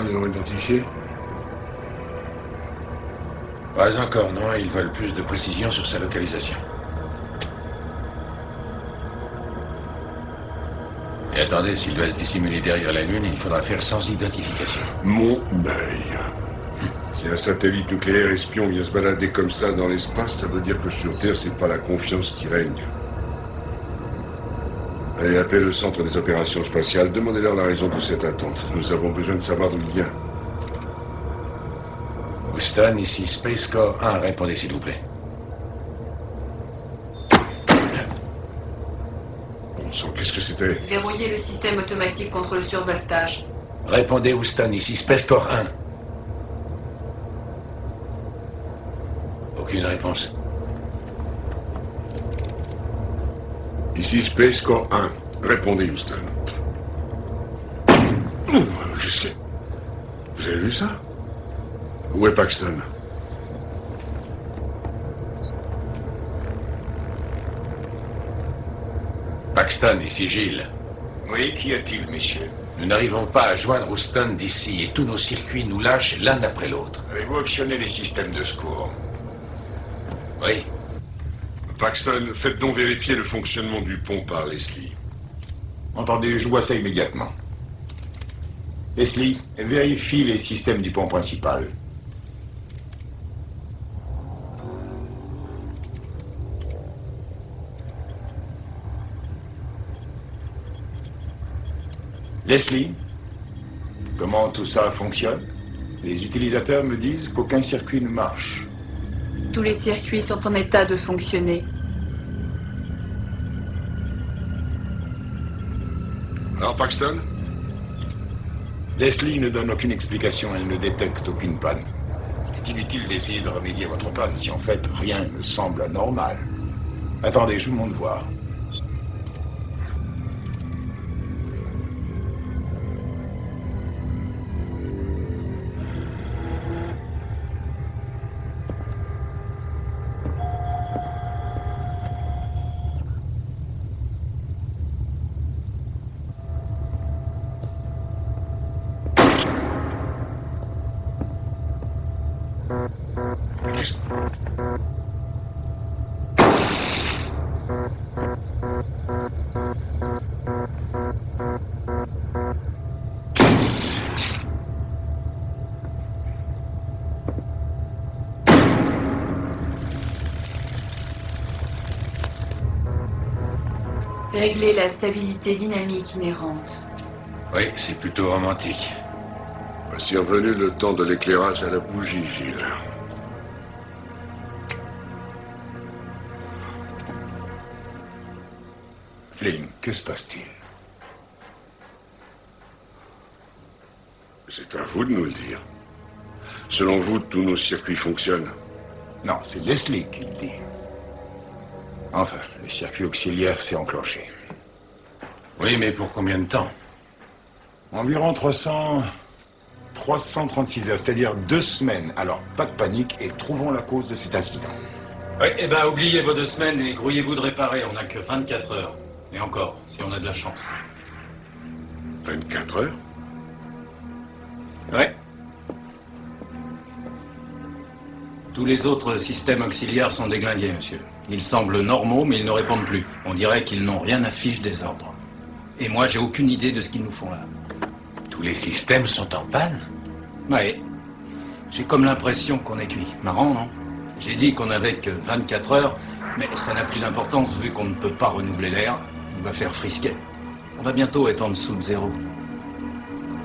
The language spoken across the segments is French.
gendarmes l'ont identifié? Pas encore, non. Ils veulent plus de précision sur sa localisation. Et attendez, s'il doit se dissimuler derrière la Lune, il faudra faire sans identification. Mon œil. Si un satellite nucléaire espion vient se balader comme ça dans l'espace, ça veut dire que sur Terre, c'est pas la confiance qui règne. Allez, appelez le centre des opérations spatiales, demandez-leur la raison de cette attente. Nous avons besoin de savoir d'où il vient. Houston, ici Space Corps 1, répondez s'il vous plaît. Bon sang, qu'est-ce que c'était? Verrouiller le système automatique contre le survoltage. Répondez Houston, ici Space Corps 1. Aucune réponse. Ici Space Corps 1. Répondez, Houston. Qu'est-ce que... Vous avez vu ça? Où est Paxton? Paxton, ici Gilles. Oui, qu'y a-t-il, messieurs? Nous n'arrivons pas à joindre Houston d'ici et tous nos circuits nous lâchent l'un après l'autre. Avez-vous actionné les systèmes de secours? Oui. Paxton, faites donc vérifier le fonctionnement du pont par Leslie. Entendu, je vois ça immédiatement. Leslie, vérifie les systèmes du pont principal. Leslie, comment tout ça fonctionne? Les utilisateurs me disent qu'aucun circuit ne marche. Tous les circuits sont en état de fonctionner. Alors, Paxton? Leslie ne donne aucune explication, elle ne détecte aucune panne. Il est inutile d'essayer de remédier à votre panne si en fait rien ne semble anormal. Attendez, je vous montre voir. Régler la stabilité dynamique inhérente. Oui, c'est plutôt romantique. Voici revenu le temps de l'éclairage à la bougie, Gilles. Flynn, que se passe-t-il? C'est à vous de nous le dire. Selon vous, tous nos circuits fonctionnent. Non, c'est Leslie qui le dit. Enfin, le circuit auxiliaire s'est enclenché. Oui, mais pour combien de temps? Environ 336 heures, c'est-à-dire 2 semaines. Alors, pas de panique et trouvons la cause de cet incident. Oui, eh ben, oubliez vos 2 semaines et grouillez-vous de réparer. On n'a que 24 heures. Et encore, si on a de la chance. 24 heures? Ouais. Tous les autres systèmes auxiliaires sont déglingués, monsieur. Ils semblent normaux, mais ils ne répondent plus. On dirait qu'ils n'ont rien à fiche des ordres. Et moi, j'ai aucune idée de ce qu'ils nous font là. Tous les systèmes sont en panne? Ouais. J'ai comme l'impression qu'on est cuit. Marrant, non? J'ai dit qu'on n'avait que 24 heures, mais ça n'a plus d'importance vu qu'on ne peut pas renouveler l'air. Il va faire frisquet. On va bientôt être en dessous de 0.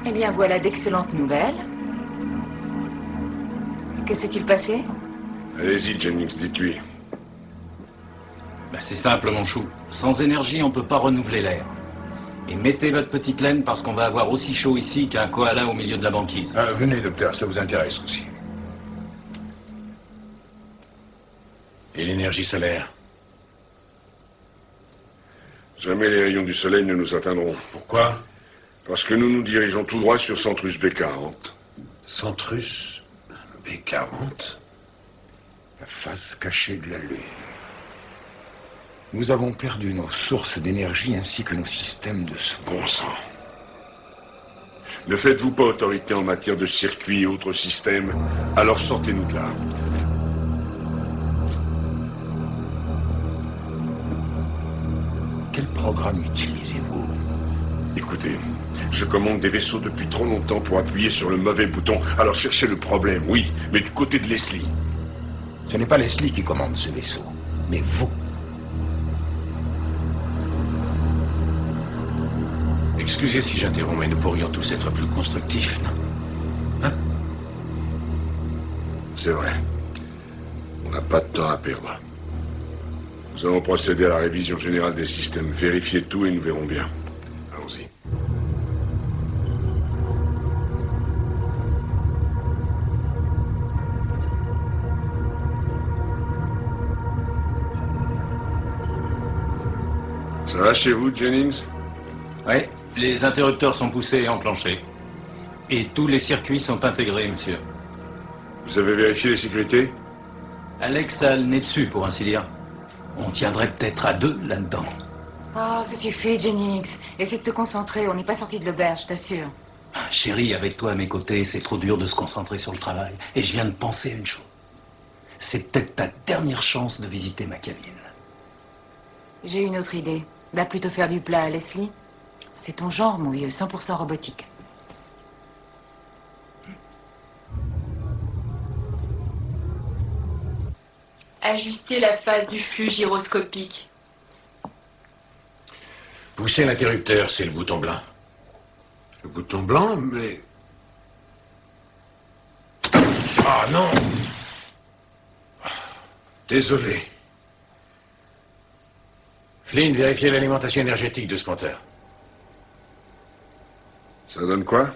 Eh bien, voilà d'excellentes nouvelles. Que s'est-il passé? Allez-y, Jennings, dites-lui. Ben, c'est simple, mon chou. Sans énergie, on ne peut pas renouveler l'air. Et mettez votre petite laine parce qu'on va avoir aussi chaud ici qu'un koala au milieu de la banquise. Venez, docteur, ça vous intéresse aussi. Et l'énergie solaire? Jamais les rayons du soleil ne nous atteindront. Pourquoi? Parce que nous nous dirigeons tout droit sur Centrus B40. Centrus B40? La face cachée de la Lune. Nous avons perdu nos sources d'énergie ainsi que nos systèmes de secours. Bon sang. Ne faites-vous pas autorité en matière de circuits et autres systèmes, alors sortez-nous de là. Quel programme utilisez-vous? Écoutez, je commande des vaisseaux depuis trop longtemps pour appuyer sur le mauvais bouton. Alors cherchez le problème, oui, mais du côté de Leslie. Ce n'est pas Leslie qui commande ce vaisseau, mais vous. Excusez si j'interromps, mais nous pourrions tous être plus constructifs, non? Hein? C'est vrai. On n'a pas de temps à perdre. Nous allons procéder à la révision générale des systèmes. Vérifiez tout et nous verrons bien. Allons-y. Ça va chez vous, Jennings? Oui, les interrupteurs sont poussés et enclenchés. Et tous les circuits sont intégrés, monsieur. Vous avez vérifié les sécurités? Alex a le nez dessus, pour ainsi dire. On tiendrait peut-être à deux là-dedans. Oh, ça suffit, Jennings. Essaie de te concentrer, on n'est pas sorti de l'auberge, je t'assure. Ah, chérie, avec toi à mes côtés, c'est trop dur de se concentrer sur le travail. Et je viens de penser à une chose. C'est peut-être ta dernière chance de visiter ma cabine. J'ai une autre idée. Va plutôt faire du plat à Leslie. C'est ton genre, mon vieux, 100% robotique. Ajuster la phase du flux gyroscopique. Poussez l'interrupteur, c'est le bouton blanc. Le bouton blanc, mais... Ah non! Désolé. Flynn, vérifiez l'alimentation énergétique de ce compteur. Ça donne quoi?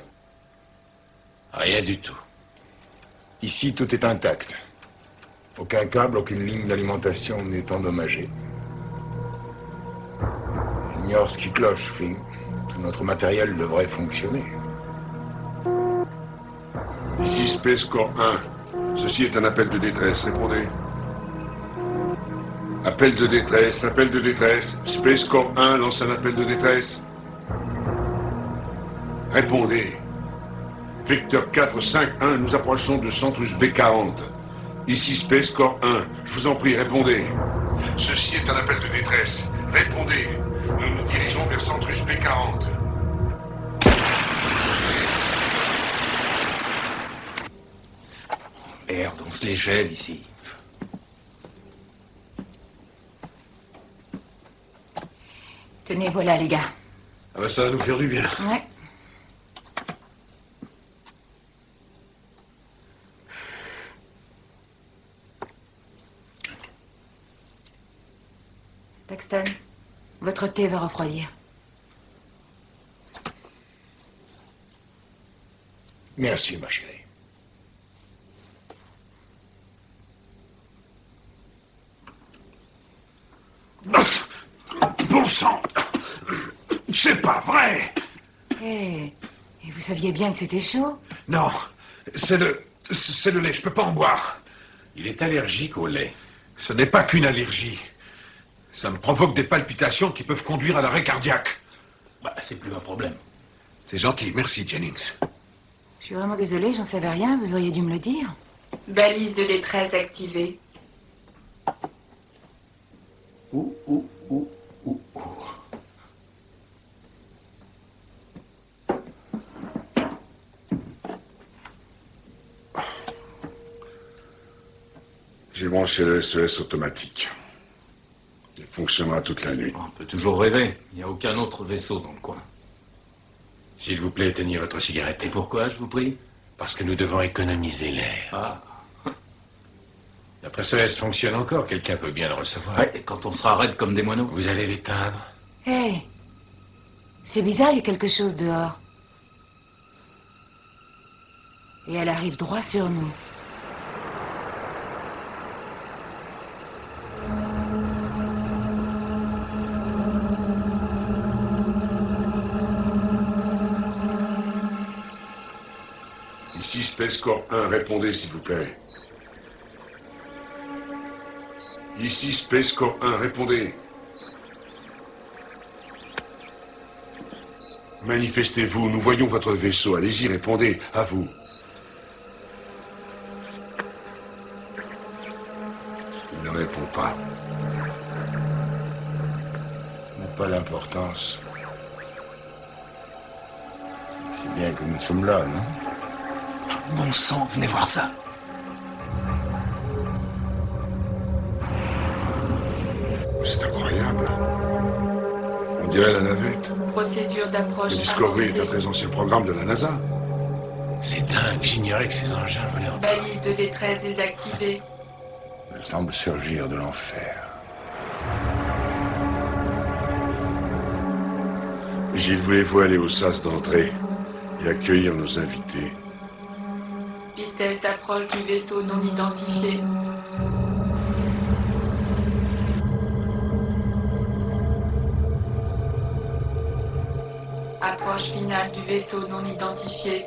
Rien du tout. Ici, tout est intact. Aucun câble, aucune ligne d'alimentation n'est endommagée. Ignore ce qui cloche, Flynn. Tout notre matériel devrait fonctionner. Ici Space Corps 1. Ceci est un appel de détresse. Répondez. Appel de détresse, appel de détresse. Space Corps 1 lance un appel de détresse. Répondez. Vecteur 451, nous approchons de Centrus B40. Ici Space Corps 1, je vous en prie, répondez. Ceci est un appel de détresse. Répondez. Nous nous dirigeons vers Centrus B40. Merde, on se les gèle ici. Tenez, voilà, les gars. Ah ben ça va nous faire du bien. Ouais. Paxton, votre thé va refroidir. Merci, ma chérie. Bon sang! C'est pas vrai! Et vous saviez bien que c'était chaud? Non, c'est le lait, je peux pas en boire. Il est allergique au lait. Ce n'est pas qu'une allergie. Ça me provoque des palpitations qui peuvent conduire à l'arrêt cardiaque. Bah, c'est plus un problème. C'est gentil, merci Jennings. Je suis vraiment désolée, j'en savais rien, vous auriez dû me le dire. Balise de détresse activée. Ouh. J'ai branché le SES automatique. Il fonctionnera toute la nuit. On peut toujours rêver. Il n'y a aucun autre vaisseau dans le coin. S'il vous plaît, éteignez votre cigarette. Et pourquoi, je vous prie? Parce que nous devons économiser l'air. Ah. Notre SOS fonctionne encore, quelqu'un peut bien le recevoir. Ouais, et quand on sera raide comme des moineaux. Vous allez l'éteindre. Hé, c'est bizarre, il y a quelque chose dehors. Et elle arrive droit sur nous. Ici Space Corps 1, répondez s'il vous plaît. Ici Space Corps 1, répondez. Manifestez-vous, nous voyons votre vaisseau. Allez-y, répondez, à vous. Il ne répond pas. Ça n'a pas d'importance. C'est bien que nous sommes là, non? Bon sang, venez voir ça. C'est incroyable. On dirait la navette. Procédure d'approche Le Discovery est un avancée. très ancien programme de la NASA. C'est dingue, j'ignorais que ces engins volaient en... Balise de détresse désactivée. Elle semble surgir de l'enfer. Gilles, voulez-vous aller au sas d'entrée et accueillir nos invités? Vitesse d'approche du vaisseau non identifié. Approche finale du vaisseau non identifié.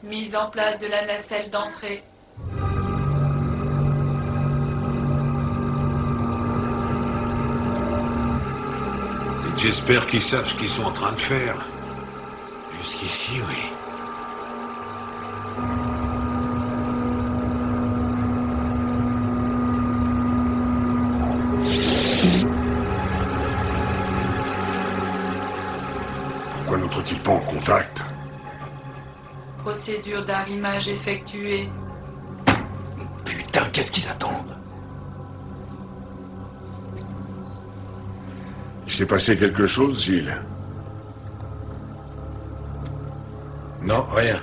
Mise en place de la nacelle d'entrée. J'espère qu'ils savent ce qu'ils sont en train de faire. Jusqu'ici, oui. Pourquoi n'entrent-ils pas en contact? Procédure d'arrimage effectuée. Putain, qu'est-ce qu'ils attendent? Il s'est passé quelque chose, Gilles? Non, rien.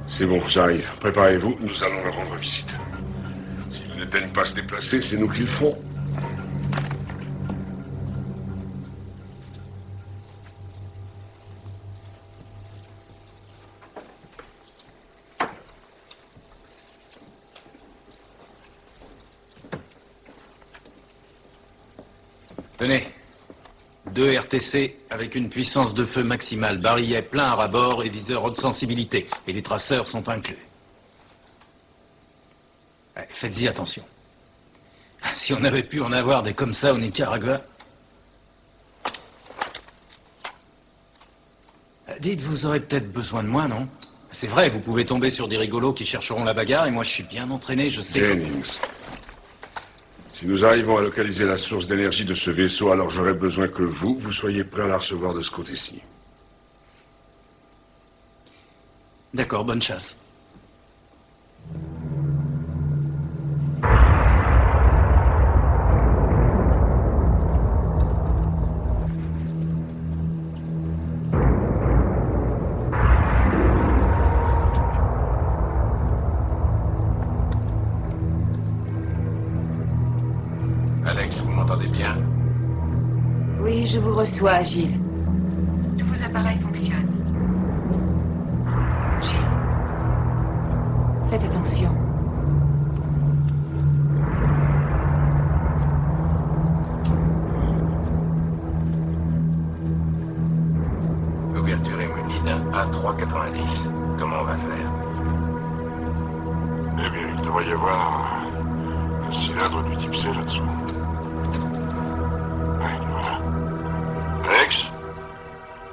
C'est bon, j'arrive. Préparez-vous, nous allons leur rendre visite. S'ils ne daignent pas se déplacer, c'est nous qui le ferons. Tenez. 2 RTC avec une puissance de feu maximale, barillet plein à rabord et viseur haute sensibilité. Et les traceurs sont inclus. Faites-y attention. Si on avait pu en avoir des comme ça au Nicaragua... Dites, vous aurez peut-être besoin de moi, non? C'est vrai, vous pouvez tomber sur des rigolos qui chercheront la bagarre, et moi je suis bien entraîné, je sais... Jennings. Si nous arrivons à localiser la source d'énergie de ce vaisseau, alors j'aurai besoin que vous soyez prêts à la recevoir de ce côté-ci. D'accord, bonne chasse. Alex, vous m'entendez bien? Oui, je vous reçois, Gilles. Tous vos appareils fonctionnent. Gilles, faites attention. L'ouverture est munie d'un A390. Comment on va faire? Eh bien, il devrait y avoir un cylindre du type C là-dessous. Ouais, voilà. Alex,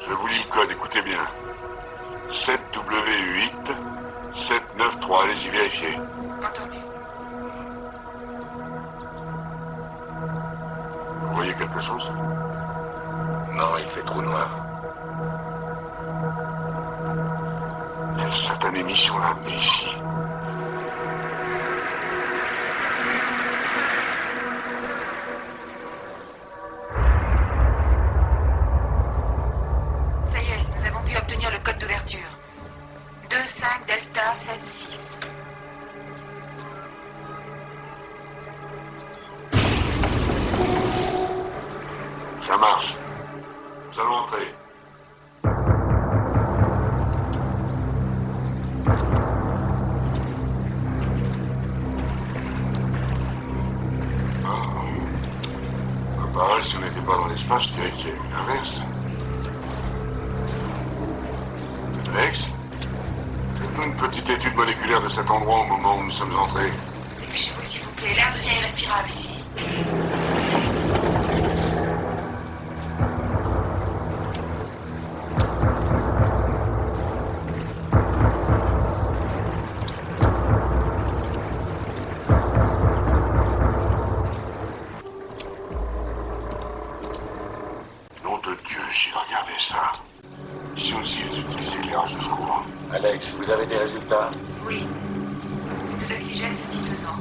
je vous lis le code, écoutez bien. 7W8 793, allez-y vérifier. Entendu. Vous voyez quelque chose? Non, il fait trop noir. Quelle satanée mission l'a amené ici? Ça y est, nous avons pu obtenir le code d'ouverture. 25 Delta 76. Ça marche. Nous allons entrer. Si on n'était pas dans l'espace, je dirais qu'il y a eu l'inverse. Alex, petite étude moléculaire de cet endroit au moment où nous sommes entrés. Dépêchez-vous, s'il vous plaît. L'air devient irrespirable ici. Nom de Dieu, j'ai regardé ça. Ici aussi, ils utilisent l'éclairage de secours. Alex, vous avez des résultats? Oui. Le taux d'oxygène est satisfaisant.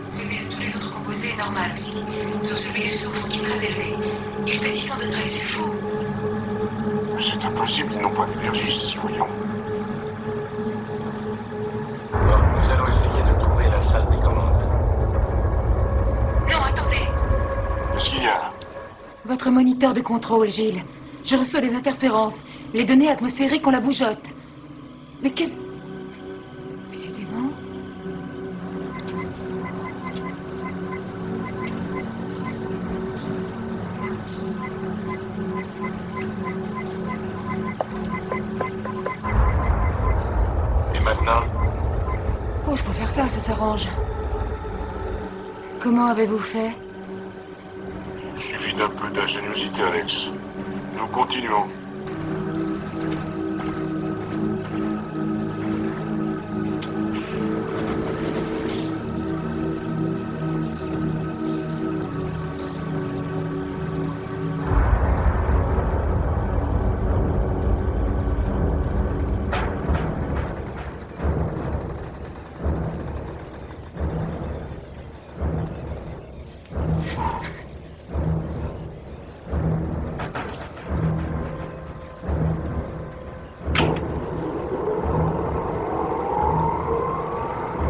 Celui de tous les autres composés est normal aussi, sauf celui du soufre qui est très élevé. Il fait 600 degrés, c'est fou. C'est impossible, ils n'ont pas d'énergie ici, voyons. Bon, nous allons essayer de trouver la salle des commandes. Non, attendez. Qu'est-ce qu'il y a? Votre moniteur de contrôle, Gilles. Je reçois des interférences. Les données atmosphériques, on la bougeotte. Mais qu'est-ce... Décidément... Et maintenant? Oh, je peux faire ça s'arrange. Comment avez-vous fait? Il suffit d'un peu d'ingéniosité, Alex. Nous continuons.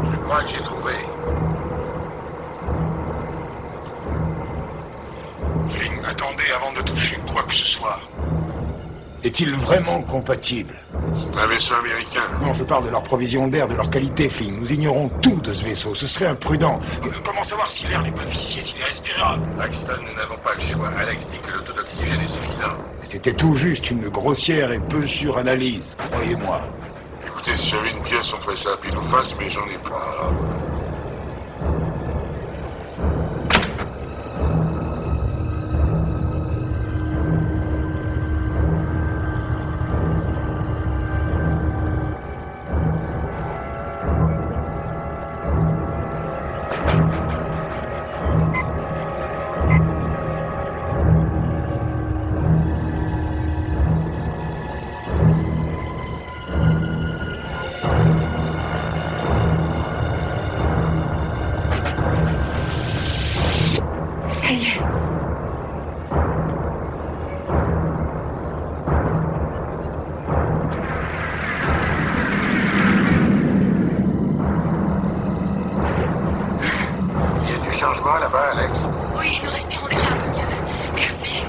Je crois que j'ai trouvé. Flynn, attendez avant de toucher quoi que ce soit. Est-il vraiment compatible? C'est un vaisseau américain. Non, je parle de leur provision d'air, de leur qualité, Flynn. Nous ignorons tout de ce vaisseau. Ce serait imprudent. Comment savoir si l'air n'est pas vicié, s'il est respirable? Paxton, nous n'avons pas le choix. Alex dit que le taux d'oxygène est suffisant. C'était tout juste une grossière et peu sûre analyse, croyez-moi. Écoutez, si j'avais une pièce, on ferait ça à pile ou face, mais j'en ai pas. Alors... Ça y est. Il y a du changement là-bas, Alex? Oui, nous respirons déjà un peu mieux. Merci.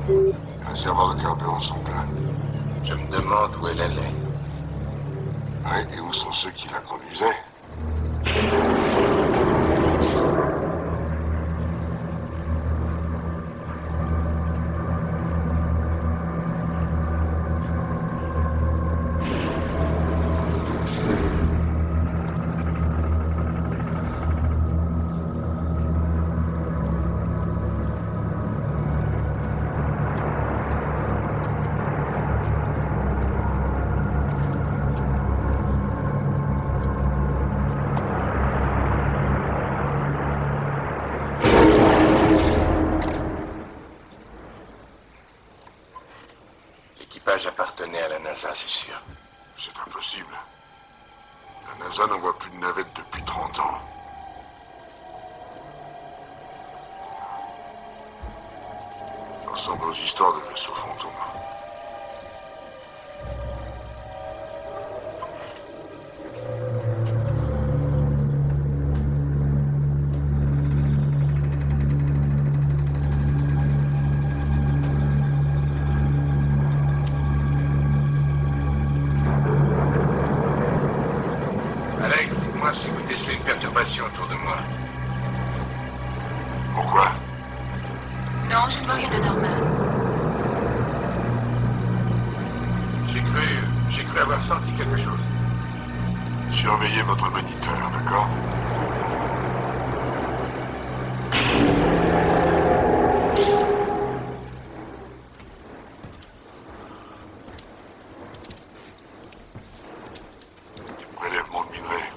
Les réservoirs de carburant sont pleins. Je me demande où elle allait. Ouais, et où sont ceux qui la conduisaient? L'équipage appartenait à la NASA, c'est sûr. C'est impossible. La NASA n'envoie plus de navettes depuis 30 ans. Ça ressemble aux histoires de vaisseaux fantômes. pas senti quelque chose. Surveillez votre moniteur, d'accord? Prélèvement de minerais.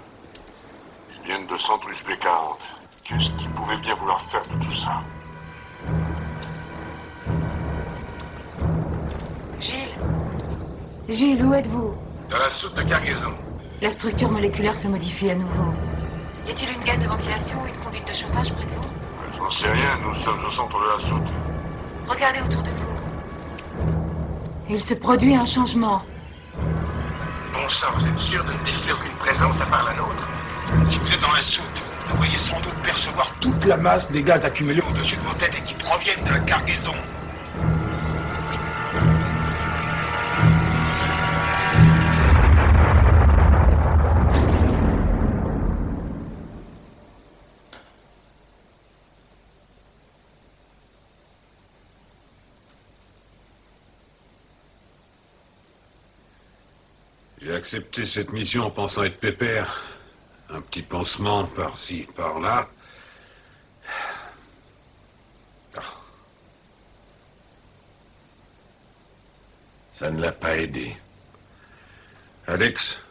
Ils viennent de Centrus B40. Qu'est-ce qu'ils pouvaient bien vouloir faire de tout ça? Gilles, où êtes-vous? Dans la soute de cargaison. La structure moléculaire se modifie à nouveau. Y a-t-il une gaine de ventilation ou une conduite de chauffage près de vous? J'en sais rien, nous sommes au centre de la soute. Regardez autour de vous. Il se produit un changement. Bon sang, vous êtes sûr de ne déceler aucune présence à part la nôtre? Si vous êtes dans la soute, vous devriez sans doute percevoir toute la masse des gaz accumulés au-dessus de vos têtes et qui proviennent de la cargaison. J'ai accepté cette mission en pensant être pépère. Un petit pansement par-ci, par-là. Ah. Ça ne l'a pas aidé. Alex,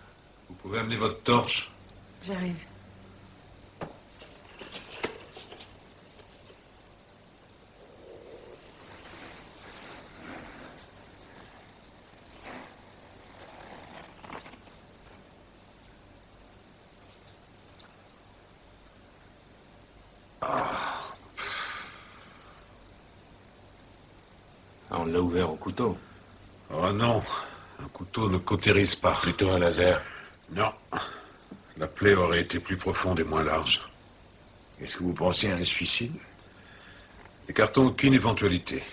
vous pouvez amener votre torche? J'arrive. On l'a ouvert au couteau. Oh non, un couteau ne cautérise pas. Plutôt un laser. Non, la plaie aurait été plus profonde et moins large. Est-ce que vous pensez à un suicide? N'écartons aucune éventualité.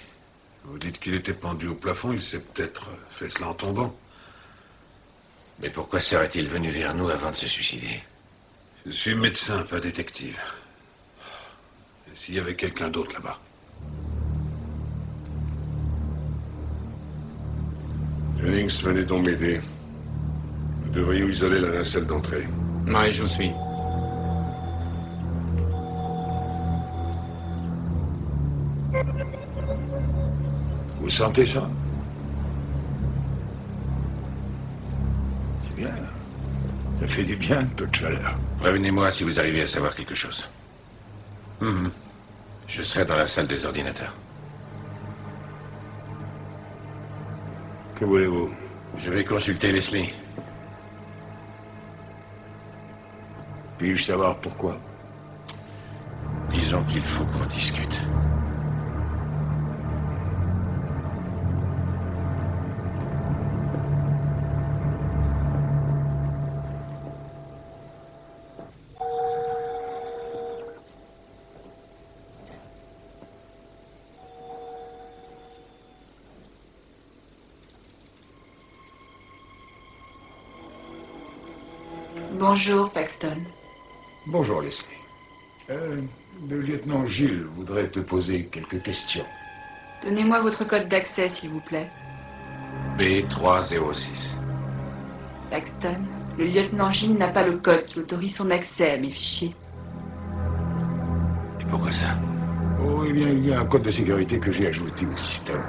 Vous dites qu'il était pendu au plafond, il s'est peut-être fait cela en tombant. Mais pourquoi serait-il venu vers nous avant de se suicider? Je suis médecin, pas détective. Et s'il y avait quelqu'un d'autre là-bas? Jennings, venez donc m'aider. Nous devrions isoler la nacelle d'entrée. Oui, je vous suis. Vous sentez ça? C'est bien. Ça fait du bien, un peu de chaleur. Prévenez-moi si vous arrivez à savoir quelque chose. Je serai dans la salle des ordinateurs. Que voulez-vous? Je vais consulter Leslie. Puis-je savoir pourquoi? Disons qu'il faut qu'on discute. Bonjour, Paxton. Bonjour, Leslie. Le lieutenant Gilles voudrait te poser quelques questions. Donnez-moi votre code d'accès, s'il vous plaît. B306. Paxton, le lieutenant Gilles n'a pas le code qui autorise son accès à mes fichiers. Et pourquoi ça? Oh, eh bien, il y a un code de sécurité que j'ai ajouté au système.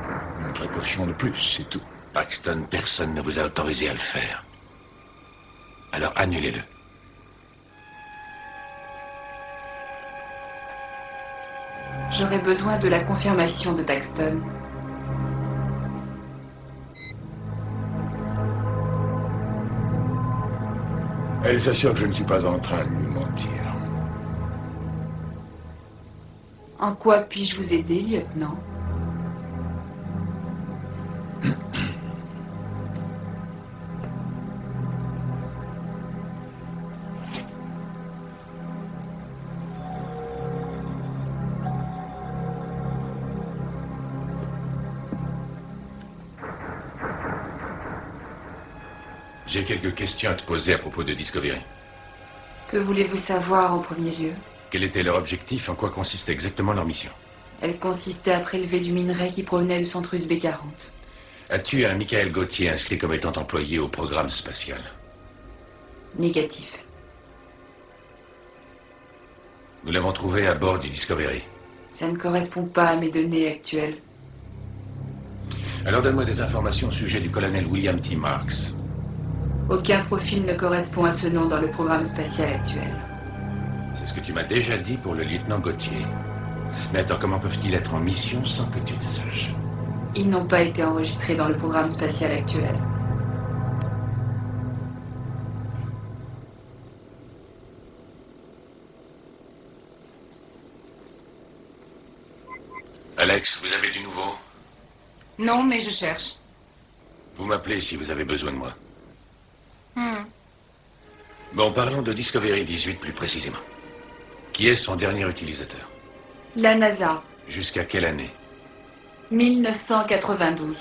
Une précaution de plus, c'est tout. Paxton, personne ne vous a autorisé à le faire. Alors annulez-le. J'aurais besoin de la confirmation de Paxton. Elle s'assure que je ne suis pas en train de lui mentir. En quoi puis-je vous aider, lieutenant? J'ai quelques questions à te poser à propos de Discovery. Que voulez-vous savoir en premier lieu? Quel était leur objectif? En quoi consistait exactement leur mission? Elle consistait à prélever du minerai qui provenait du Centrus B40. As-tu un Michael Gauthier inscrit comme étant employé au programme spatial? Négatif. Nous l'avons trouvé à bord du Discovery. Ça ne correspond pas à mes données actuelles. Alors donne-moi des informations au sujet du colonel William T. Marks. Aucun profil ne correspond à ce nom dans le programme spatial actuel. C'est ce que tu m'as déjà dit pour le lieutenant Gauthier. Mais attends, comment peuvent-ils être en mission sans que tu le saches? Ils n'ont pas été enregistrés dans le programme spatial actuel. Alex, vous avez du nouveau? Non, mais je cherche. Vous m'appelez si vous avez besoin de moi. Bon, parlons de Discovery 18 plus précisément. Qui est son dernier utilisateur? La NASA, Jusqu'à quelle année? 1992.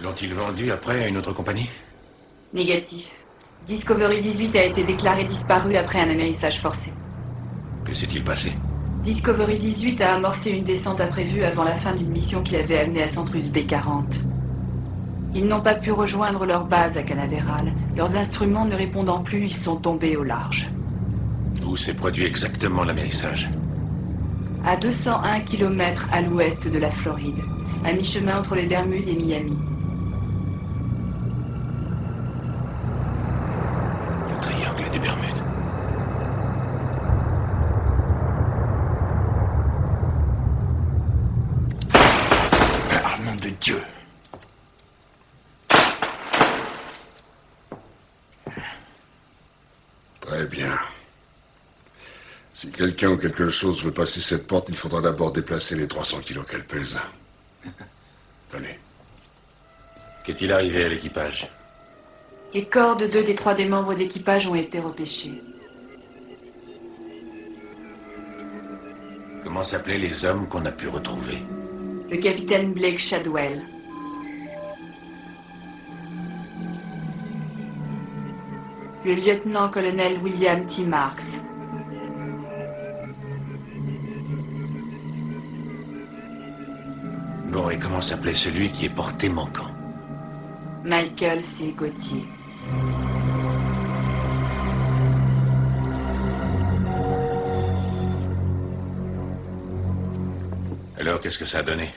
L'ont-ils vendu après à une autre compagnie? Négatif. Discovery 18 a été déclaré disparu après un amérissage forcé. Que s'est-il passé? Discovery 18 a amorcé une descente imprévue avant la fin d'une mission qui l'avait amené à Centrus B40. Ils n'ont pas pu rejoindre leur base à Canaveral. Leurs instruments ne répondant plus, ils sont tombés au large. Où s'est produit exactement l'amérissage? À 201 km à l'ouest de la Floride, à mi-chemin entre les Bermudes et Miami. Le triangle des Bermudes. Ah, nom de Dieu! Très bien. Si quelqu'un ou quelque chose veut passer cette porte, il faudra d'abord déplacer les 300 kilos qu'elle pèse. Tenez. Qu'est-il arrivé à l'équipage? Les corps de 2 des 3 des membres d'équipage ont été repêchés. Comment s'appelaient les hommes qu'on a pu retrouver? Le capitaine Blake Shadwell. Le lieutenant-colonel William T. Marks. Bon, et comment s'appelait celui qui est porté manquant? Michael C. Gauthier. Alors, qu'est-ce que ça a donné?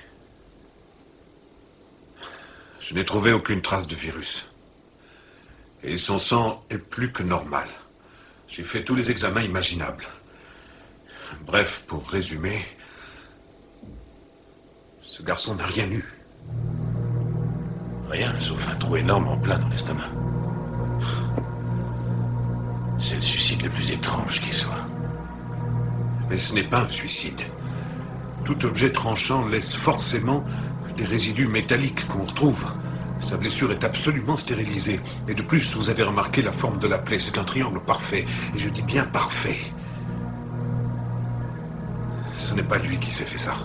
Je n'ai trouvé aucune trace de virus. Et son sang est plus que normal. J'ai fait tous les examens imaginables. Bref, pour résumer, ce garçon n'a rien eu. Rien, sauf un trou énorme en plein dans l'estomac. C'est le suicide le plus étrange qui soit. Mais ce n'est pas un suicide. Tout objet tranchant laisse forcément des résidus métalliques qu'on retrouve. Sa blessure est absolument stérilisée. Et de plus, vous avez remarqué la forme de la plaie. C'est un triangle parfait. Et je dis bien parfait. Ce n'est pas lui qui s'est fait ça.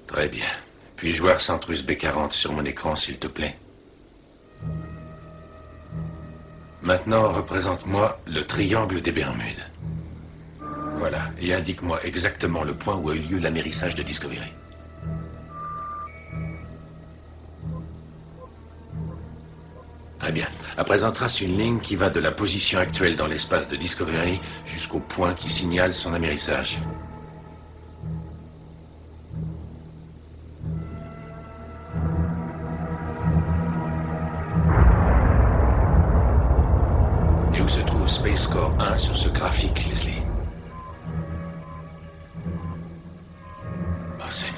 Très bien. Puis-je voir Centrus B40 sur mon écran, s'il te plaît? Maintenant, représente-moi le triangle des Bermudes. Voilà, et indique-moi exactement le point où a eu lieu l'amérissage de Discovery. Très bien. À présent, trace une ligne qui va de la position actuelle dans l'espace de Discovery jusqu'au point qui signale son amérissage. Et où se trouve Space Corps 1 sur ce graphique, Leslie? Oh Seigneur.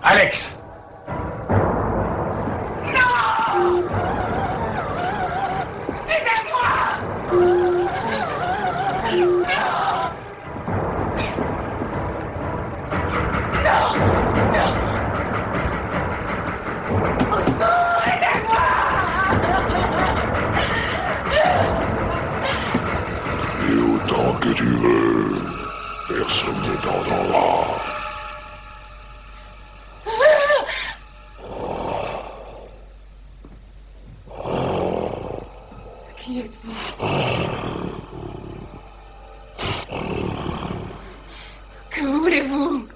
Alex! Non! Aidez-moi! Et autant que tu veux, personne ne t'entendra. Qui êtes-vous? Que voulez-vous?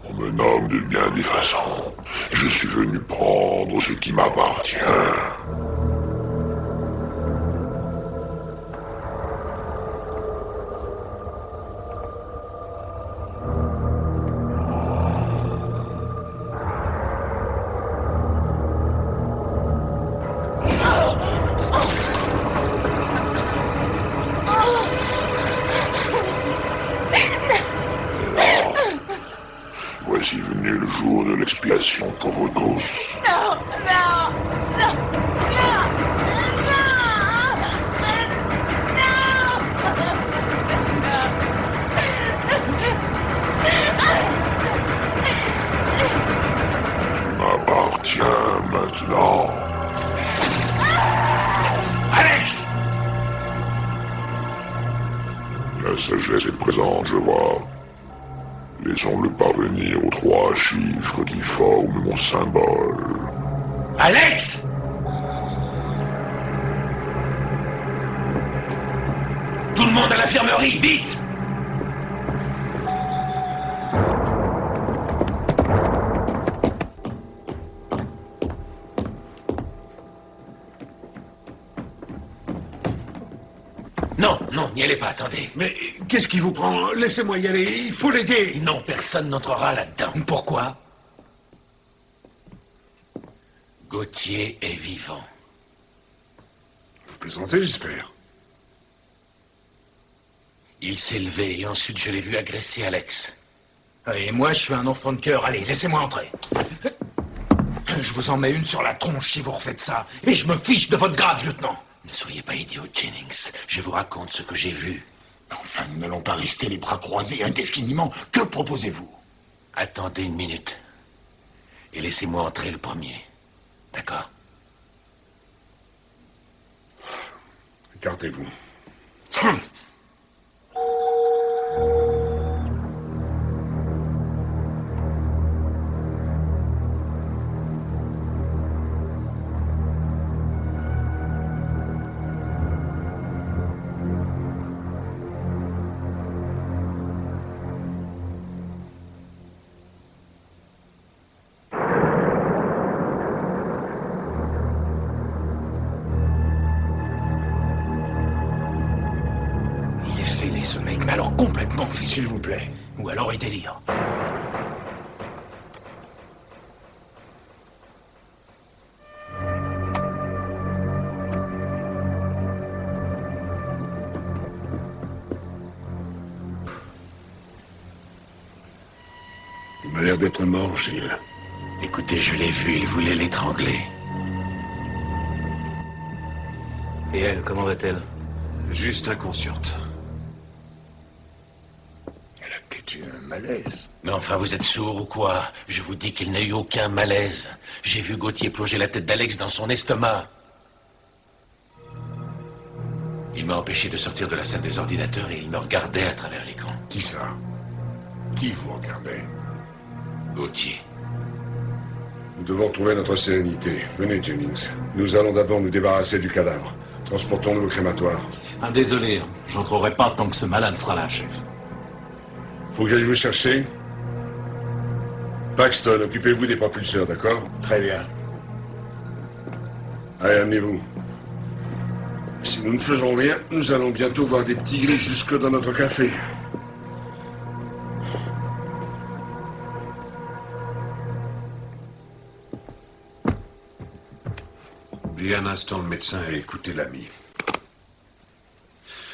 On me nomme de bien des façons. Je suis venu prendre ce qui m'appartient. Voici venu le jour de l'expiation pour vos causes. Non, non, non, non, Il m'appartient maintenant. Alex! La sagesse est présente, je vois. Laissons-le parvenir aux 3 chiffres qui forment mon symbole. Alex! Tout le monde à l'infirmerie, vite! Non, non, n'y allez pas, attendez. Mais qu'est-ce qui vous prend? Laissez-moi y aller, il faut l'aider. Non, personne n'entrera là-dedans. Pourquoi? Gauthier est vivant. Vous plaisantez, j'espère. Il s'est levé et ensuite je l'ai vu agresser Alex. Et moi, je suis un enfant de cœur. Allez, laissez-moi entrer. Je vous en mets une sur la tronche si vous refaites ça. Et je me fiche de votre grade, lieutenant. Ne soyez pas idiot, Jennings. Je vous raconte ce que j'ai vu. Enfin, nous n'allons pas rester les bras croisés indéfiniment. Que proposez-vous? Attendez une minute. Et laissez-moi entrer le premier. D'accord? Écartez-vous. Ce mec, mais alors complètement fait. S'il vous plaît. Ou alors il délire. Il m'a l'air d'être mort, Gilles. Écoutez, je l'ai vu, il voulait l'étrangler. Et elle, comment va-t-elle? Juste inconsciente. Elle a peut-être eu un malaise. Mais enfin, vous êtes sourd ou quoi? Je vous dis qu'il n'a eu aucun malaise. J'ai vu Gauthier plonger la tête d'Alex dans son estomac. Il m'a empêché de sortir de la salle des ordinateurs et il me regardait à travers l'écran. Qui ça? Qui vous regardait? Gauthier. Nous devons trouver notre sérénité. Venez, Jennings. Nous allons d'abord nous débarrasser du cadavre. Transportons-le au crématoire. Ah, désolé, j'entrerai pas tant que ce malade sera là, chef. Faut que j'aille vous chercher. Paxton, occupez-vous des propulseurs, d'accord? Très bien. Allez, amenez-vous. Si nous ne faisons rien, nous allons bientôt voir des petits gris jusque dans notre café. Oubliez un instant le médecin et écoutez l'ami.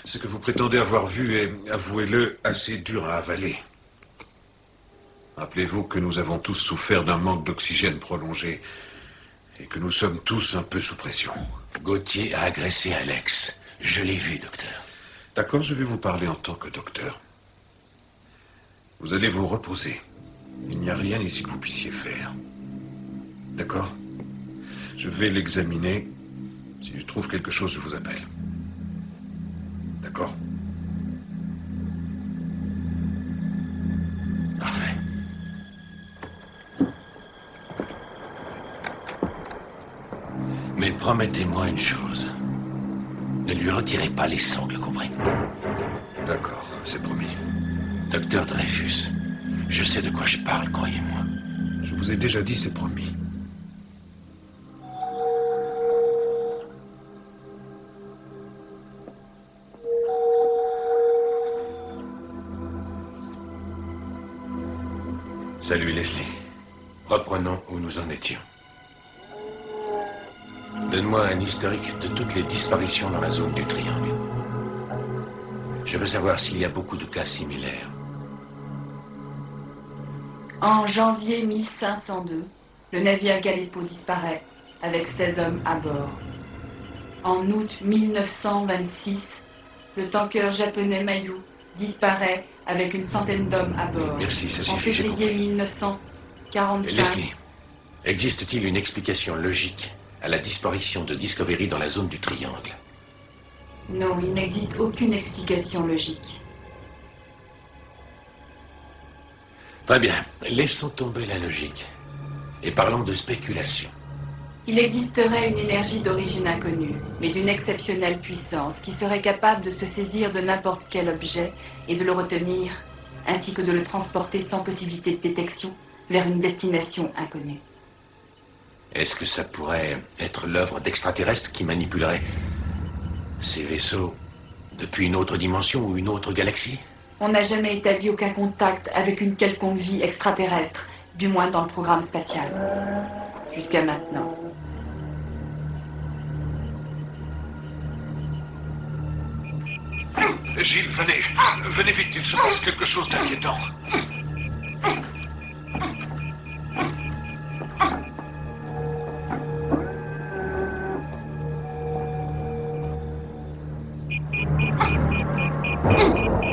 Ce que vous prétendez avoir vu est, avouez-le, assez dur à avaler. Rappelez-vous que nous avons tous souffert d'un manque d'oxygène prolongé et que nous sommes tous un peu sous pression. Gauthier a agressé Alex. Je l'ai vu, docteur. D'accord, je vais vous parler en tant que docteur. Vous allez vous reposer. Il n'y a rien ici que vous puissiez faire. D'accord? Je vais l'examiner. Si je trouve quelque chose, je vous appelle. D'accord? Parfait. Mais promettez-moi une chose. Ne lui retirez pas les sangles, compris? D'accord, c'est promis. Docteur Dreyfus, je sais de quoi je parle, croyez-moi. Je vous ai déjà dit, c'est promis. Salut, Leslie. Reprenons où nous en étions. Donne-moi un historique de toutes les disparitions dans la zone du Triangle. Je veux savoir s'il y a beaucoup de cas similaires. En janvier 1502, le navire Galipo disparaît avec 16 hommes à bord. En août 1926, le tanker japonais Mayu disparaît avec une centaine d'hommes à bord. Merci, ça En suffit, j'ai février compris. 1945... Leslie, existe-t-il une explication logique à la disparition de Discovery dans la zone du Triangle? Non, il n'existe aucune explication logique. Très bien, laissons tomber la logique et parlons de spéculation. Il existerait une énergie d'origine inconnue, mais d'une exceptionnelle puissance, qui serait capable de se saisir de n'importe quel objet et de le retenir, ainsi que de le transporter sans possibilité de détection vers une destination inconnue. Est-ce que ça pourrait être l'œuvre d'extraterrestres qui manipuleraient ces vaisseaux depuis une autre dimension ou une autre galaxie? On n'a jamais établi aucun contact avec une quelconque vie extraterrestre, du moins dans le programme spatial. Jusqu'à maintenant. Gilles, venez. Venez vite, il se passe quelque chose d'inquiétant.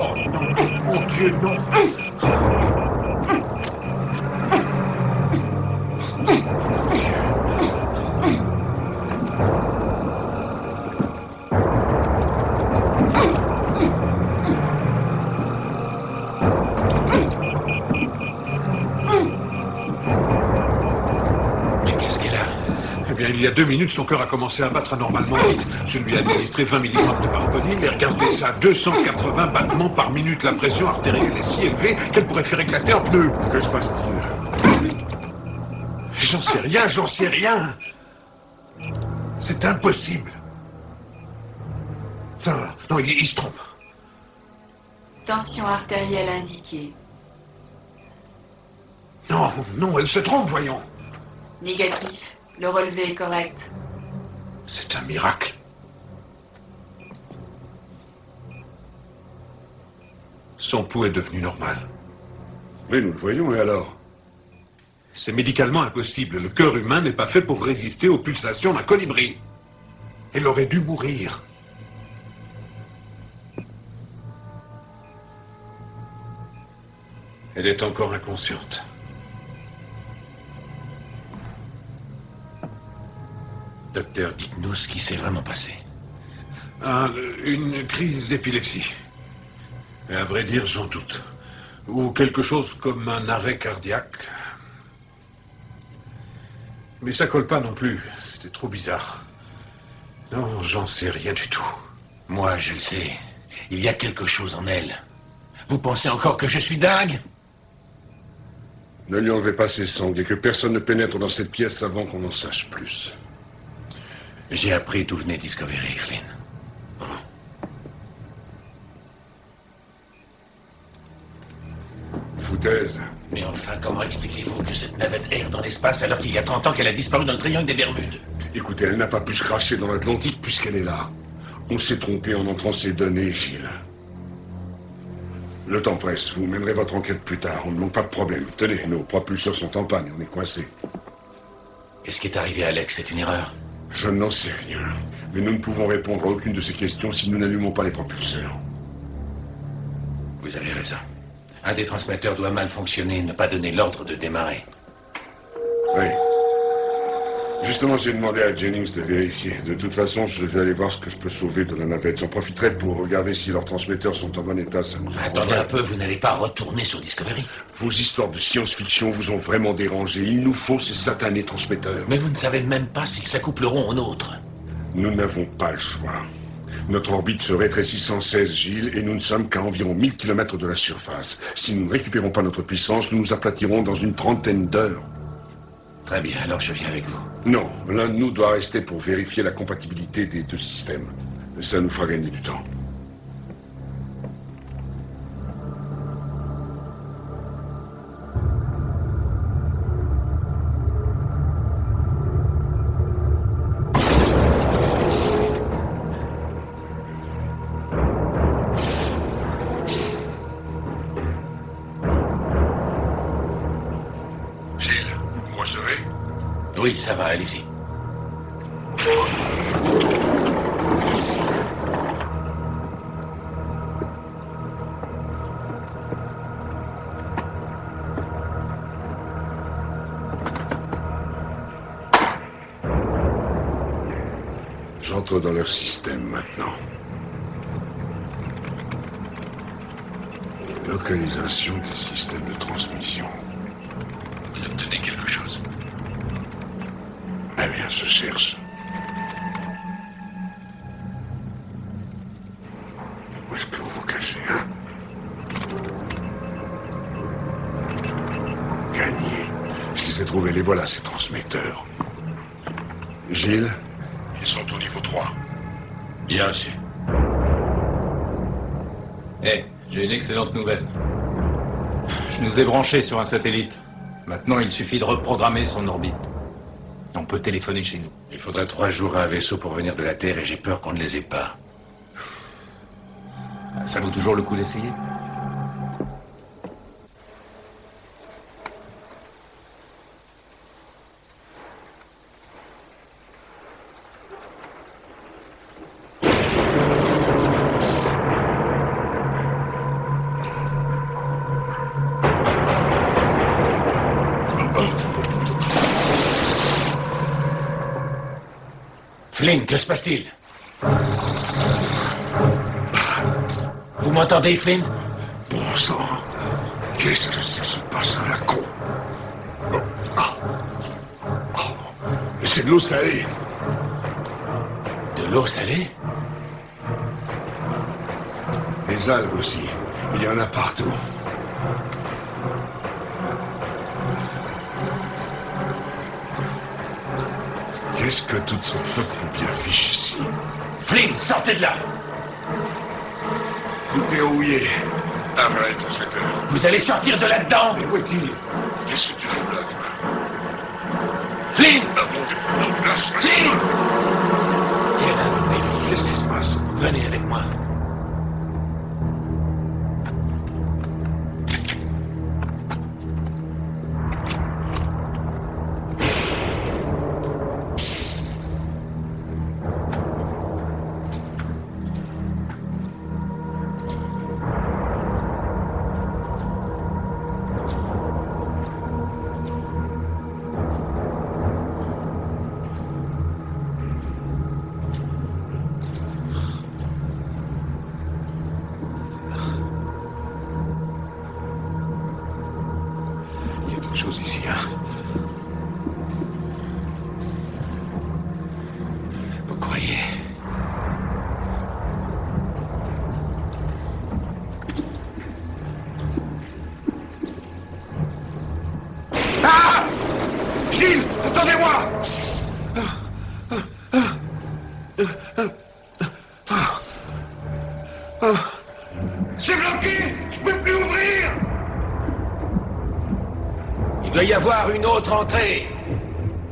Oh non, mon Dieu, non. Mais qu'est-ce qu'elle a? Eh bien, il y a 2 minutes, son cœur a commencé à battre anormalement vite. Je lui ai administré 20 mg de varconine et regardez ça, 280 battements par minute. La pression artérielle est si élevée qu'elle pourrait faire éclater un pneu. Que se passe-t-il? J'en sais rien, j'en sais rien. C'est impossible. Non, non, il se trompe. Tension artérielle indiquée. Non, non, elle se trompe, voyons. Négatif. Le relevé est correct. C'est un miracle. Son pouls est devenu normal. Mais nous le voyons, et alors? C'est médicalement impossible. Le cœur humain n'est pas fait pour résister aux pulsations d'un colibri. Elle aurait dû mourir. Elle est encore inconsciente. Docteur, dites-nous ce qui s'est vraiment passé. Une crise d'épilepsie. Et à vrai dire, j'en doute. Ou quelque chose comme un arrêt cardiaque. Mais ça colle pas non plus. C'était trop bizarre. Non, j'en sais rien du tout. Moi, je le sais. Il y a quelque chose en elle. Vous pensez encore que je suis dingue? Ne lui enlevez pas ses sangles et que personne ne pénètre dans cette pièce avant qu'on en sache plus. J'ai appris d'où venait Discovery, Flynn. Foutaise. Mais enfin, comment expliquez-vous que cette navette erre dans l'espace alors qu'il y a 30 ans qu'elle a disparu dans le triangle des Bermudes? Écoutez, elle n'a pas pu se cracher dans l'Atlantique puisqu'elle est là. On s'est trompé en entrant ces données, Gilles. Le temps presse. Vous mènerez votre enquête plus tard. On ne manque pas de problème. Tenez, nos propulseurs sont en panne et on est coincés. Qu'est-ce qui est arrivé à Alex? C'est une erreur? Je n'en sais rien. Mais nous ne pouvons répondre à aucune de ces questions si nous n'allumons pas les propulseurs. Vous avez raison. Un des transmetteurs doit mal fonctionner et ne pas donner l'ordre de démarrer. Oui. Justement, j'ai demandé à Jennings de vérifier. De toute façon, je vais aller voir ce que je peux sauver de la navette. J'en profiterai pour regarder si leurs transmetteurs sont en bon état. Ça nous Attendez un peu, vous n'allez pas retourner sur Discovery? Vos histoires de science-fiction vous ont vraiment dérangé. Il nous faut ces satanés transmetteurs. Mais vous ne savez même pas s'ils s'accoupleront aux nôtres. Nous n'avons pas le choix. Notre orbite se rétrécit sans cesse, Gilles, et nous ne sommes qu'à environ 1000 km de la surface. Si nous ne récupérons pas notre puissance, nous nous aplatirons dans une trentaine d'heures. Très bien, alors je viens avec vous. Non, l'un de nous doit rester pour vérifier la compatibilité des deux systèmes. Ça nous fera gagner du temps. Oui, ça va, allez-y. J'entre dans leur système maintenant. Localisation des systèmes de transmission. Vous obtenez quelque chose? Eh bien, je cherche. Où est-ce que vous vous cachez, hein? Gagné. Je les ai trouvés, les voilà, ces transmetteurs. Gilles, ils sont au niveau 3. Bien reçu. J'ai une excellente nouvelle. Je nous ai branchés sur un satellite. Maintenant, il suffit de reprogrammer son orbite. On peut téléphoner chez nous. Il faudrait 3 jours à un vaisseau pour venir de la Terre et j'ai peur qu'on ne les ait pas. Ça vaut toujours le coup d'essayer. Flynn, que se passe-t-il? Vous m'entendez, Flynn? Bon sang, qu'est-ce que ça se passe à la con? C'est de l'eau salée. De l'eau salée? Des algues aussi. Il y en a partout. Qu'est-ce que toute cette peuple bien fiche ici? Flynn, sortez de là! Tout est rouillé. Ah, voilà le transmetteur. Vous allez sortir de là-dedans! Mais où est-il? Qu'est-ce que tu fous là, toi? Flynn! Ah, mon Dieu, non, lâche-moi. Flynn! Quel imbécile! Qu'est-ce qui se passe? Venez avec moi. Ici, hein? Vous croyez? Ah! Gilles, attendez-moi! C'est bloqué! Je peux plus ouvrir! Il doit y avoir une autre entrée.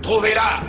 Trouvez-la.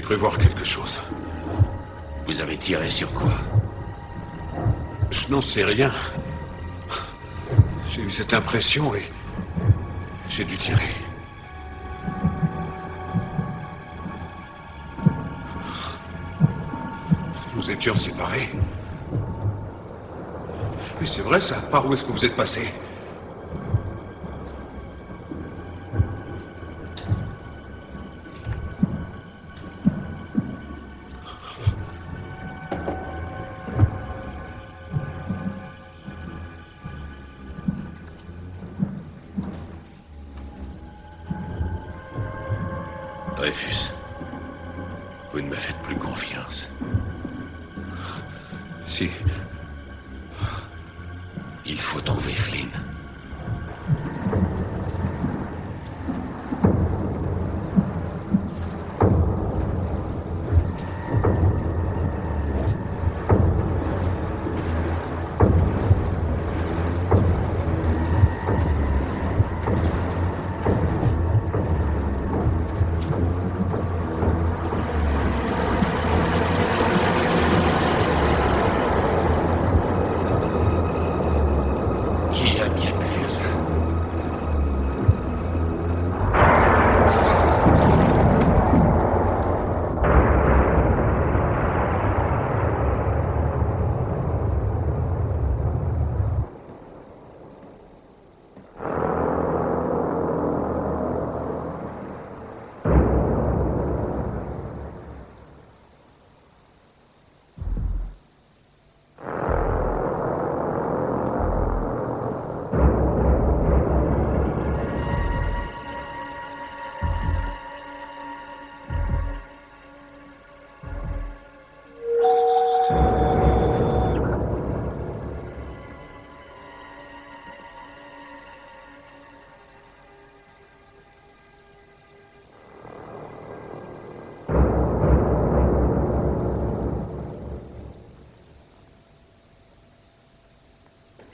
cru voir quelque chose. Vous avez tiré sur quoi? Je n'en sais rien. J'ai eu cette impression et j'ai dû tirer. Nous étions séparés. Oui, c'est vrai ça. Par où est-ce que vous êtes passé? Dreyfus, vous ne me faites plus confiance. Si. Il faut trouver Flynn.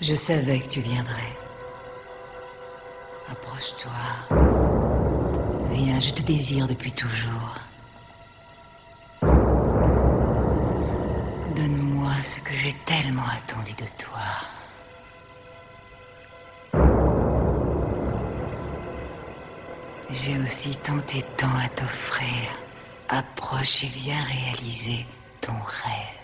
Je savais que tu viendrais. Approche-toi. Viens, je te désire depuis toujours. Donne-moi ce que j'ai tellement attendu de toi. J'ai aussi tant et tant à t'offrir. Approche et viens réaliser ton rêve.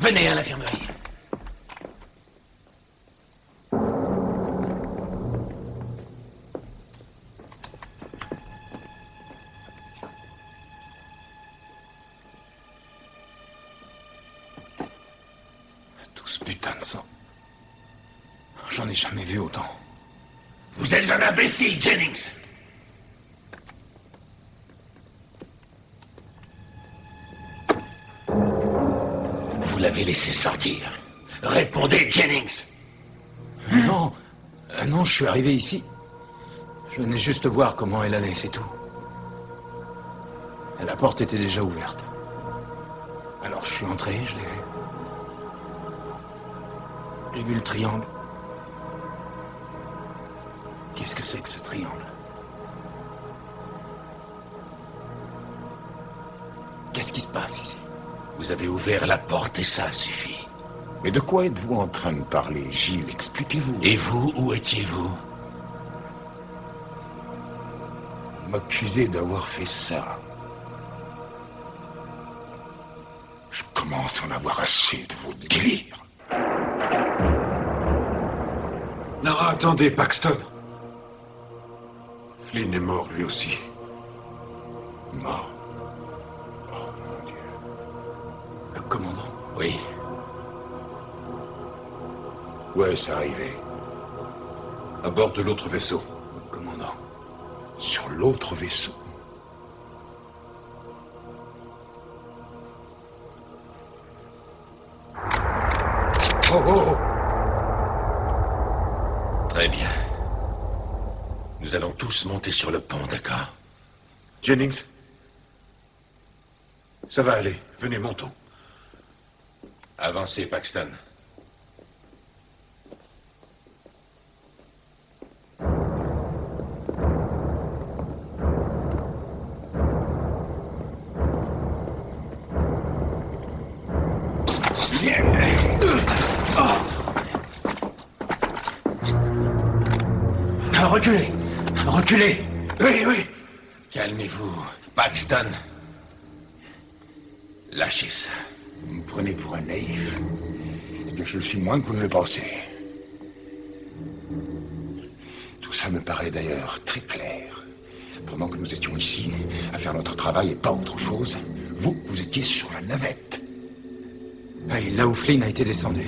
Venez à l'infirmerie. Tout ce putain de sang. J'en ai jamais vu autant. Vous êtes un imbécile, Jennings. Vous l'avez laissé sortir. Répondez, Jennings. Non, non, je suis arrivé ici. Je venais juste voir comment elle allait, c'est tout. Et la porte était déjà ouverte. Alors je suis entré, je l'ai vu. J'ai vu le triangle. Qu'est-ce que c'est que ce triangle? Qu'est-ce qui se passe ici? Vous avez ouvert la porte et ça suffit. Mais de quoi êtes-vous en train de parler, Gilles? Expliquez-vous. Et vous, où étiez-vous? M'accuser d'avoir fait ça. Je commence à en avoir assez de vos délires. Non, attendez, Paxton. Flynn est mort, lui aussi. Mort. Oh, mon Dieu. Le commandant? Oui. Où est-ce arrivé? À bord de l'autre vaisseau. Le commandant. Sur l'autre vaisseau? Oh, oh, oh! Très bien. Nous allons tous monter sur le pont, d'accord? Jennings? Ça va aller. Venez, montons. Avancez, Paxton. Reculez! Reculez! Oui, oui. Calmez-vous, Paxton. Lâchez ça. Vous me prenez pour un naïf. Eh bien, je le suis moins que vous ne le pensez. Tout ça me paraît d'ailleurs très clair. Pendant que nous étions ici, à faire notre travail et pas autre chose, vous étiez sur la navette. Oui, là où Flynn a été descendu.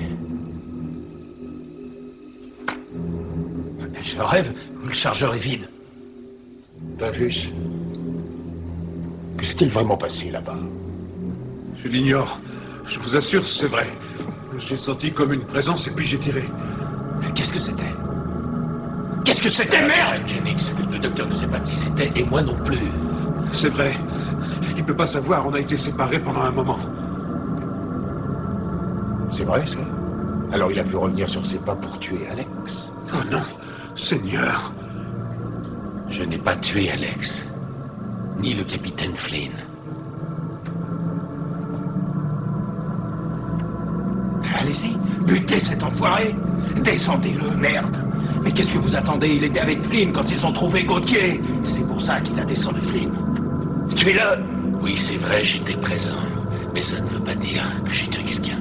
Je rêve, le chargeur est vide. Tavius, que s'est-il vraiment passé là-bas? Je l'ignore. Je vous assure, c'est vrai. J'ai senti comme une présence et puis j'ai tiré. Qu'est-ce que c'était? Qu'est-ce que c'était, merde? Jennings, le docteur ne sait pas qui c'était et moi non plus. C'est vrai. Il peut pas savoir, on a été séparés pendant un moment. C'est vrai, ça? Alors il a pu revenir sur ses pas pour tuer Alex? Oh non, Seigneur. Je n'ai pas tué Alex, ni le capitaine Flynn. Allez-y, butez cet enfoiré. Descendez-le, merde. Mais qu'est-ce que vous attendez? Il était avec Flynn quand ils ont trouvé Gauthier. C'est pour ça qu'il a descendu Flynn. Tuez-le. Oui, c'est vrai, j'étais présent. Mais ça ne veut pas dire que j'ai tué quelqu'un.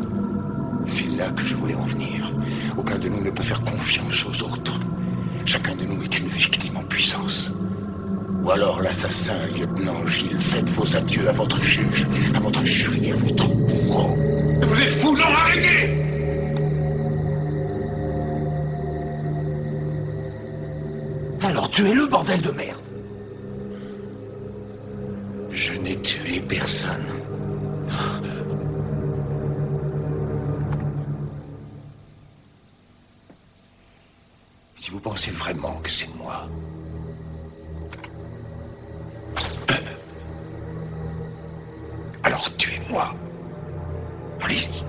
C'est là que je voulais en venir. Aucun de nous ne peut faire confiance aux autres. Chacun de nous est une victime en puissance. Ou alors l'assassin, lieutenant Gilles, faites vos adieux à votre juge, à votre jury, à votre bourreau. Vous êtes fous, non, arrêtez! Alors tuez-le, bordel de merde. Je n'ai tué personne. Si vous pensez vraiment que c'est moi, alors tuez-moi. Allez-y.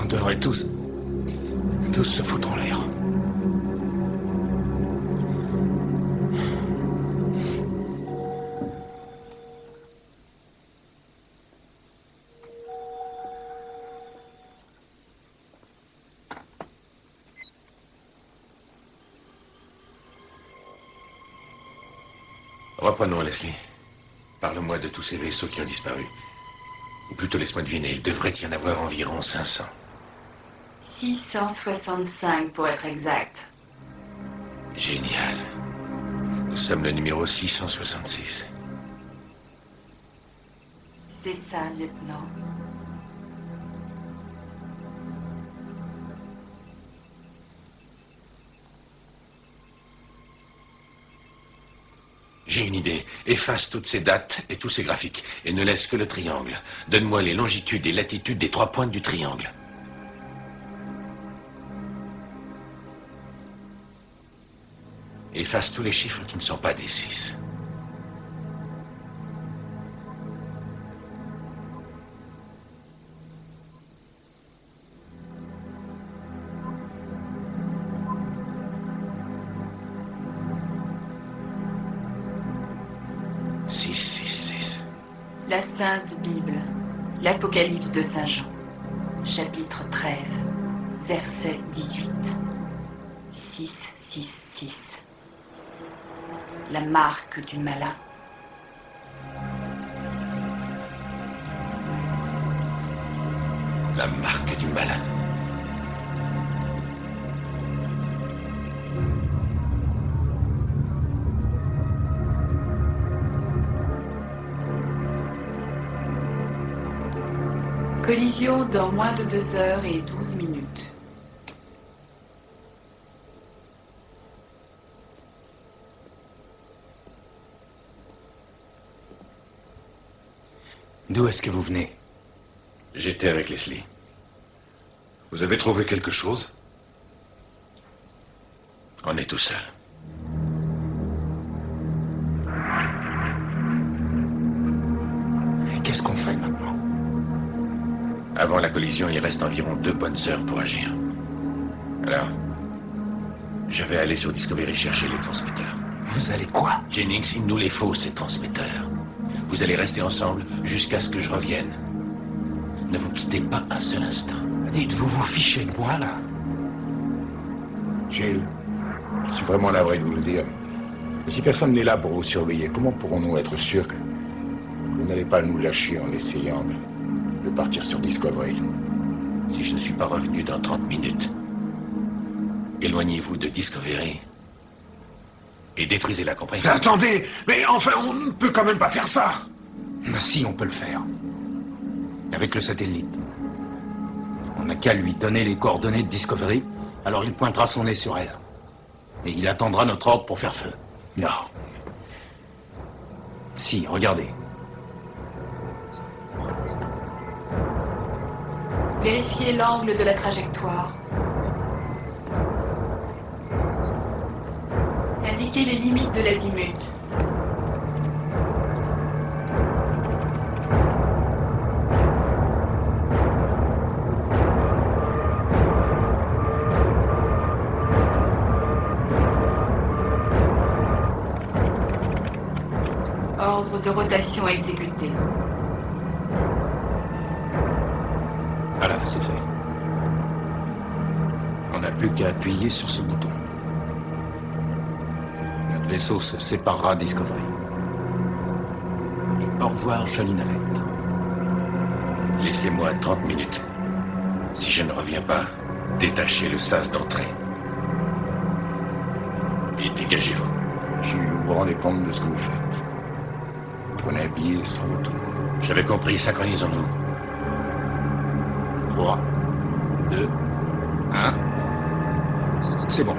On devrait tous se foutre en l'air. Reprenons, Leslie. Parle-moi de tous ces vaisseaux qui ont disparu. Ou plutôt, laisse-moi deviner, il devrait y en avoir environ 500. 665 pour être exact. Génial. Nous sommes le numéro 666. C'est ça, lieutenant. J'ai une idée. Efface toutes ces dates et tous ces graphiques et ne laisse que le triangle. Donne-moi les longitudes et latitudes des 3 pointes du triangle. Efface tous les chiffres qui ne sont pas des 6. 666. La Sainte Bible, l'Apocalypse de Saint Jean, chapitre 13, verset 18. 666. La marque du malin. La marque du malin. Collision dans moins de 2 heures et 12 minutes. D'où est-ce que vous venez? J'étais avec Leslie. Vous avez trouvé quelque chose? On est tout seul. Et qu'est-ce qu'on fait maintenant? Avant la collision, il reste environ 2 bonnes heures pour agir. Alors, je vais aller sur Discovery chercher les transmetteurs. Vous allez quoi? Jennings, il nous les faut, ces transmetteurs. Vous allez rester ensemble jusqu'à ce que je revienne. Ne vous quittez pas un seul instant. Dites-vous, vous fichez de moi, là? Jill, je suis vraiment navré de vous le dire. Mais si personne n'est là pour vous surveiller, comment pourrons-nous être sûrs que vous n'allez pas nous lâcher en essayant de partir sur Discovery? Si je ne suis pas revenu dans 30 minutes, éloignez-vous de Discovery et détruisez la compagnie. Attendez, mais enfin, on ne peut quand même pas faire ça. Mais si, on peut le faire. Avec le satellite. On n'a qu'à lui donner les coordonnées de Discovery, alors il pointera son nez sur elle. Et il attendra notre ordre pour faire feu. Non. Si, regardez. Vérifiez l'angle de la trajectoire. Indiquez les limites de l'azimut. Ordre de rotation exécuté. Voilà, c'est fait. On n'a plus qu'à appuyer sur ce bouton. Notre vaisseau se séparera de Discovery. Et au revoir, jolie navette. Laissez-moi 30 minutes. Si je ne reviens pas, détachez le sas d'entrée. Et dégagez-vous. Jules, vous vous rendez compte de ce que vous faites. Prenez un billet sans retour. J'avais compris, synchronisons-nous. 3, 2, 1. C'est bon.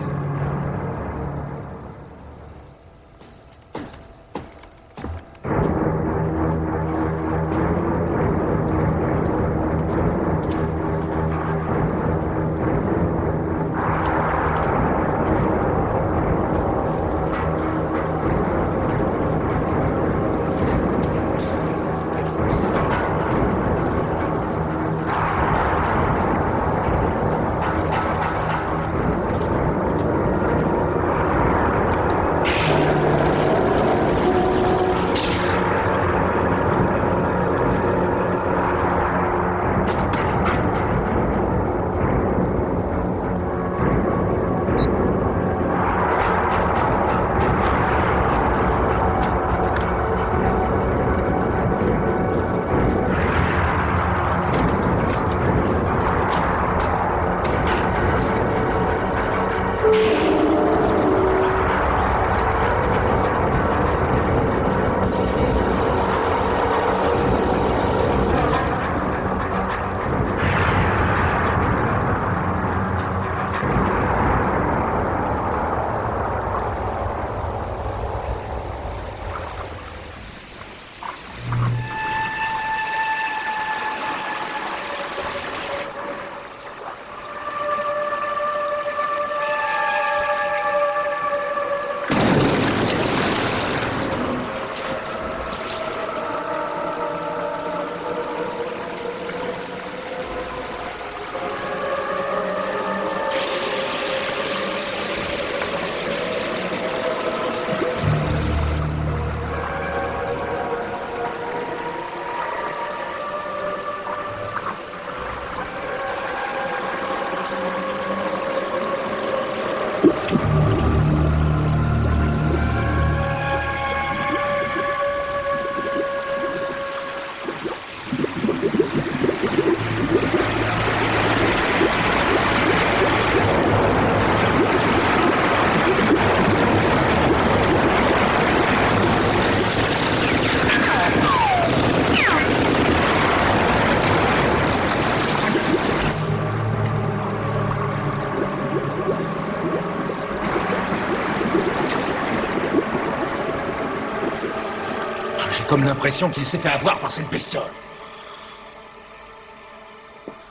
comme l'impression qu'il s'est fait avoir par cette bestiole.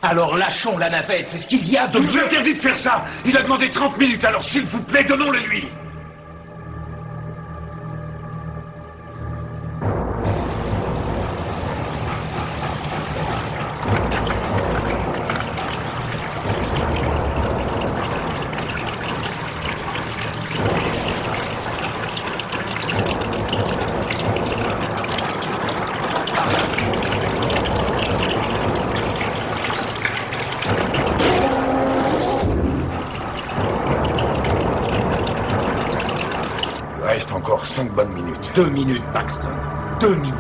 Alors lâchons la navette, c'est ce qu'il y a de... Je vous interdis de faire ça. Il a demandé 30 minutes, alors s'il vous plaît, donnons-le lui. Il reste encore 5 bonnes minutes. 2 minutes, Paxton. 2 minutes.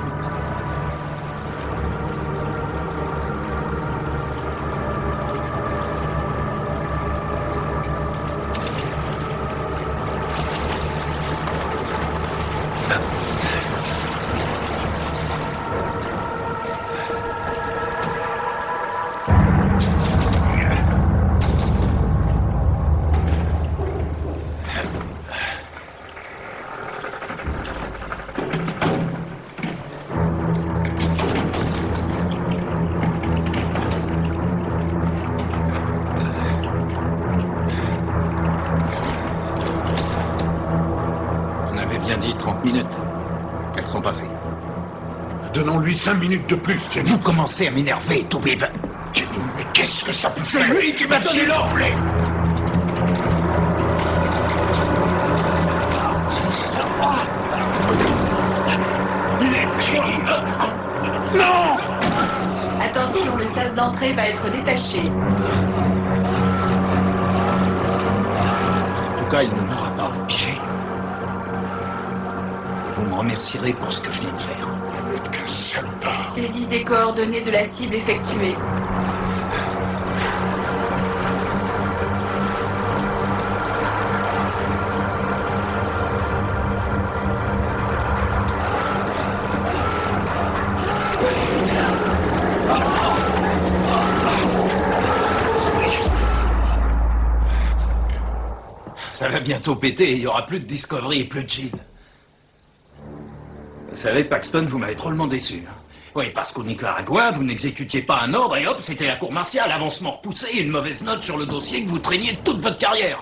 Dit 30 minutes. Elles sont passées. Donnons-lui 5 minutes de plus, Jenny. Vous commencez à m'énerver, Toubib. Jenny, mais qu'est-ce que ça peut C'est faire? lui qui m'a donné l'ordre. Non! Attention, le sas d'entrée va être détaché. En tout cas, il ne m'aura pas obligé. Vous me remercierez pour ce que je viens de faire. Vous n'êtes qu'un salopard. Saisie des coordonnées de la cible effectuée. Ça va bientôt péter et il n'y aura plus de Discovery et plus de Jill. Vous savez, Paxton, vous m'avez drôlement déçu. Hein. Oui, parce qu'au Nicaragua, vous n'exécutiez pas un ordre et hop, c'était la cour martiale, avancement repoussé et une mauvaise note sur le dossier que vous traîniez toute votre carrière.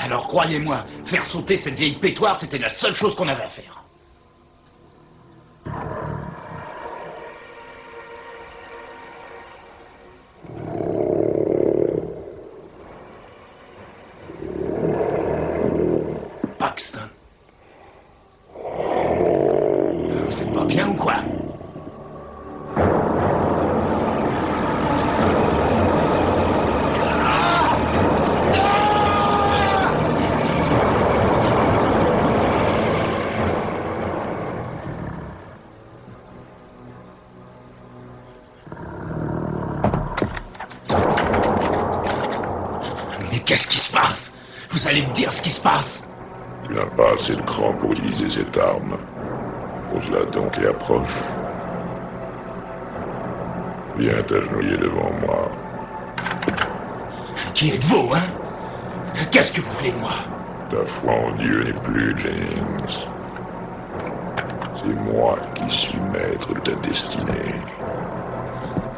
Alors croyez-moi, faire sauter cette vieille pétoire, c'était la seule chose qu'on avait à faire. Paxton. C'est pas bien ou quoi? Mais qu'est-ce qui se passe? Vous allez me dire ce qui se passe? Tu n'as pas assez de cran pour utiliser cette arme. Pose-la donc et approche. Viens t'agenouiller devant moi. Qui êtes-vous, hein? Qu'est-ce que vous voulez de moi? Ta foi en Dieu n'est plus, James. C'est moi qui suis maître de ta destinée.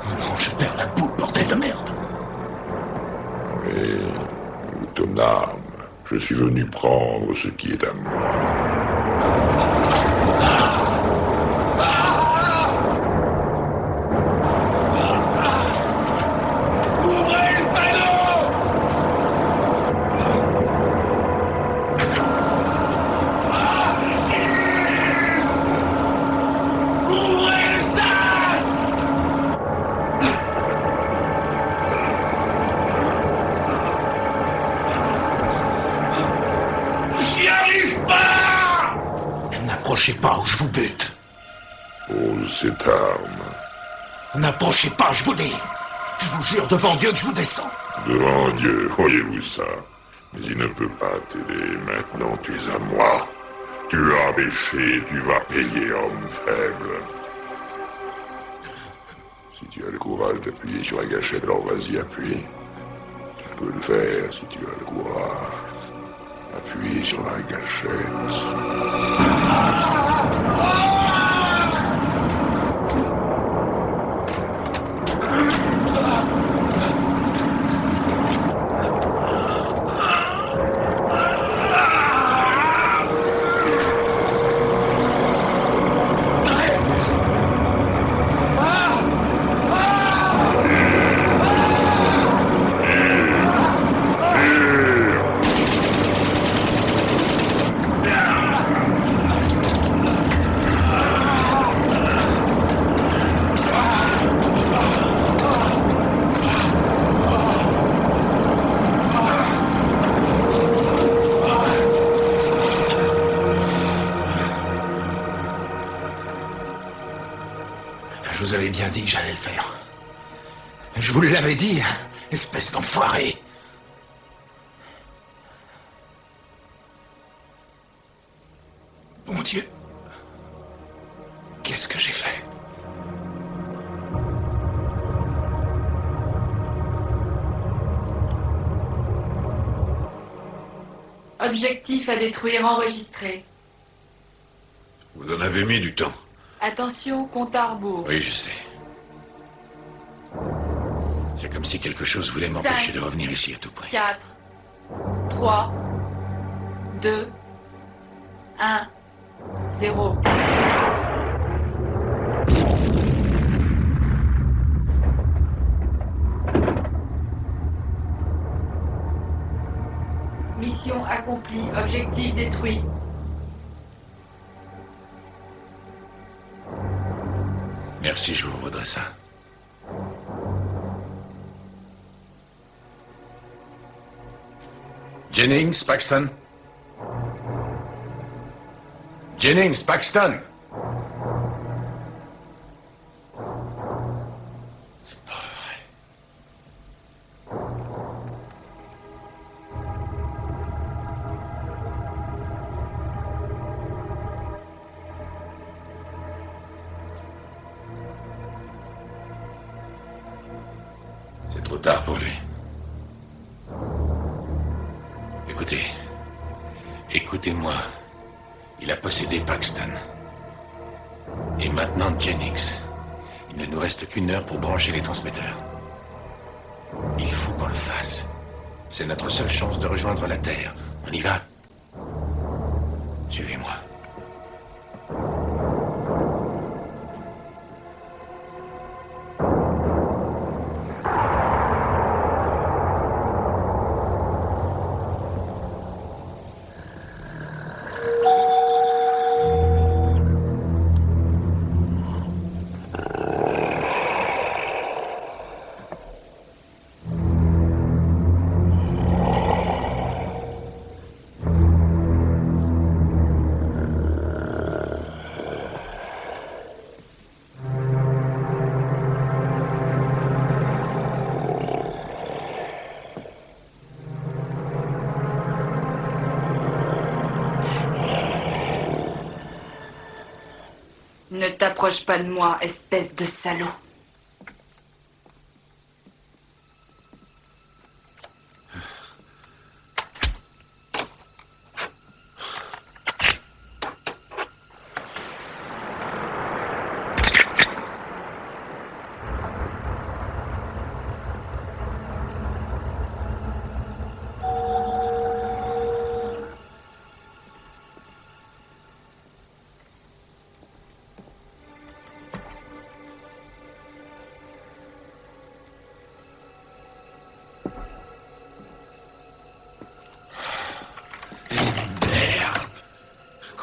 Oh non, je perds la boule, bordel de merde. Mais ton arme, je suis venu prendre ce qui est à moi. N'approchez pas ou je vous bute. Pose cette arme. N'approchez pas, je vous dis. Je vous jure devant Dieu que je vous descends. Devant Dieu, voyez-vous ça? Mais il ne peut pas t'aider. Maintenant, tu es à moi. Tu as péché, tu vas payer, homme faible. Si tu as le courage d'appuyer sur la gâchette, alors vas-y, appuie. Tu peux le faire si tu as le courage. Appuie sur la gâchette. vous avais bien dit que j'allais le faire. Je vous l'avais dit, espèce d'enfoiré. Mon Dieu. Qu'est-ce que j'ai fait? Objectif à détruire enregistré. Vous en avez mis du temps. Attention, compte à rebours. Oui, je sais. C'est comme si quelque chose voulait m'empêcher de revenir ici à tout prix. 4, 3, 2, 1, 0. Mission accomplie, objectif détruit. Merci, je vous voudrais ça. Jennings, Paxton. Jennings, Paxton. C'est trop tard pour lui. Écoutez. Écoutez-moi. Il a possédé Paxton. Et maintenant Jennings. Il ne nous reste qu'une heure pour brancher les transmetteurs. Il faut qu'on le fasse. C'est notre seule chance de rejoindre la Terre. On y va? Suivez-moi. Ne t'approche pas de moi, espèce de salaud.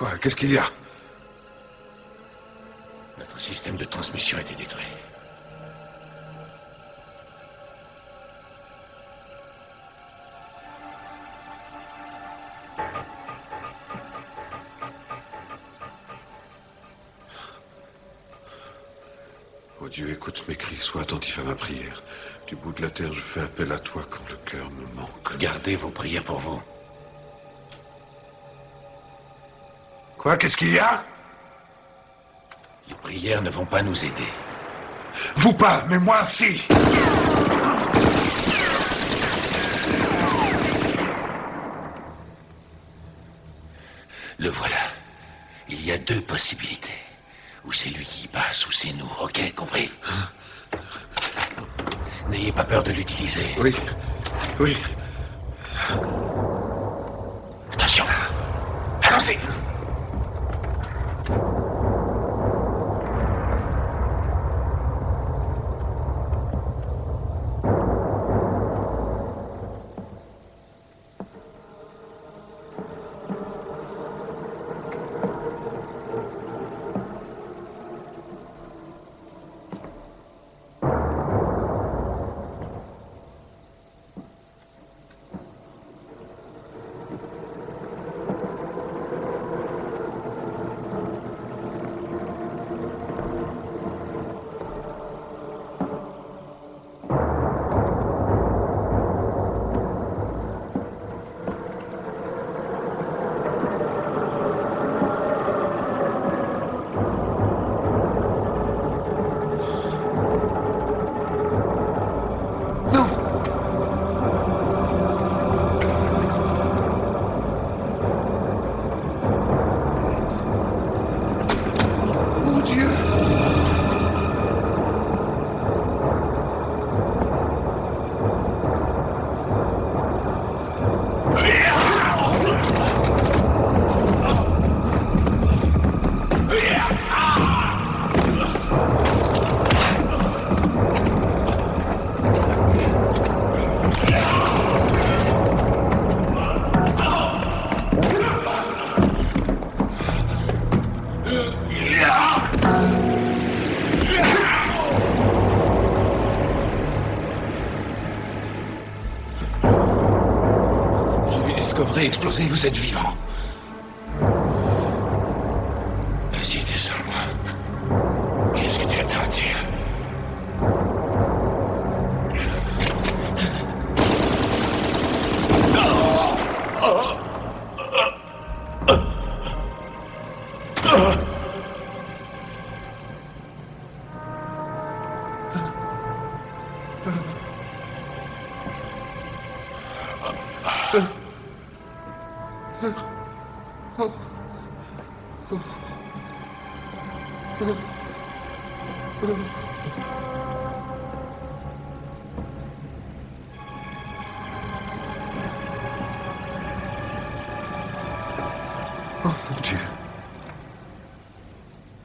Quoi? Qu'est-ce qu'il y a? Notre système de transmission a été détruit. Oh Dieu, écoute mes cris, sois attentif à ma prière. Du bout de la terre, je fais appel à toi quand le cœur me manque. Gardez vos prières pour vous. Quoi? Qu'est-ce qu'il y a? Les prières ne vont pas nous aider. Vous pas, mais moi si. Le voilà. Il y a deux possibilités. Ou c'est lui qui passe, ou c'est nous. Ok, compris? N'ayez pas peur de l'utiliser. Oui. Oui. Attention. Allons-y. mon Dieu! Explosé, vous êtes vivant. Vas-y, descends-moi. Qu'est-ce que tu attends, tire? Oh mon Dieu.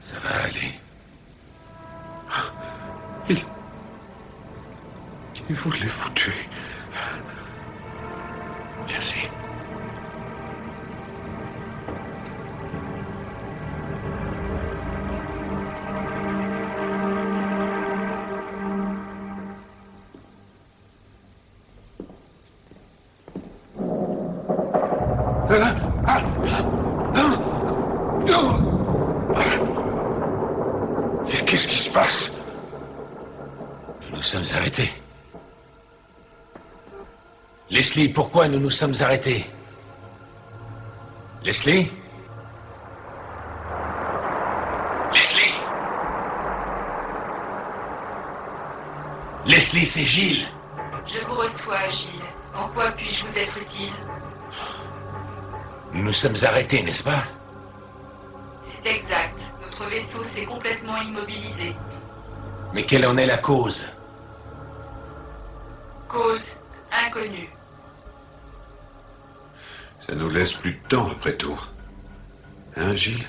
Ça va aller. Il voulait vous tuer. Merci. Qu'est-ce qui se passe? Nous nous sommes arrêtés. Leslie, pourquoi nous nous sommes arrêtés? Leslie? Leslie? Leslie, c'est Gilles. Je vous reçois, Gilles. En quoi puis-je vous être utile? Nous nous sommes arrêtés, n'est-ce pas? C'est exact. Notre vaisseau s'est complètement immobilisé. Mais quelle en est la cause? Cause inconnue. Ça nous laisse plus de temps, après tout. Hein, Gilles?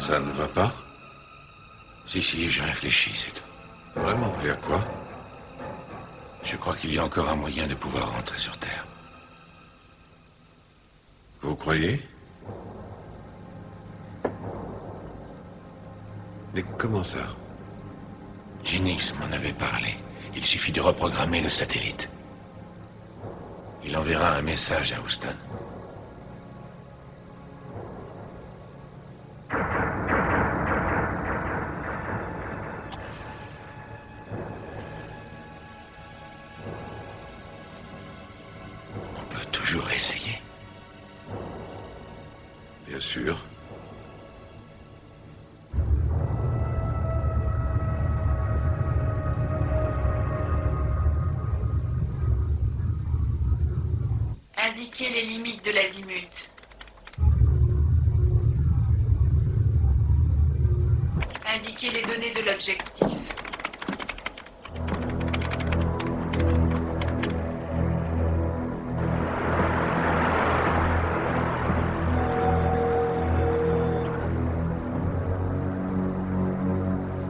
Ça ne va pas? Si, je réfléchis, c'est tout. Vraiment? Et à quoi? Je crois qu'il y a encore un moyen de pouvoir rentrer sur Terre. Vous croyez? Mais comment ça? Jennings m'en avait parlé. Il suffit de reprogrammer le satellite. Il enverra un message à Houston. On peut toujours essayer. Bien sûr. Indiquez les limites de l'azimut. Indiquez les données de l'objectif.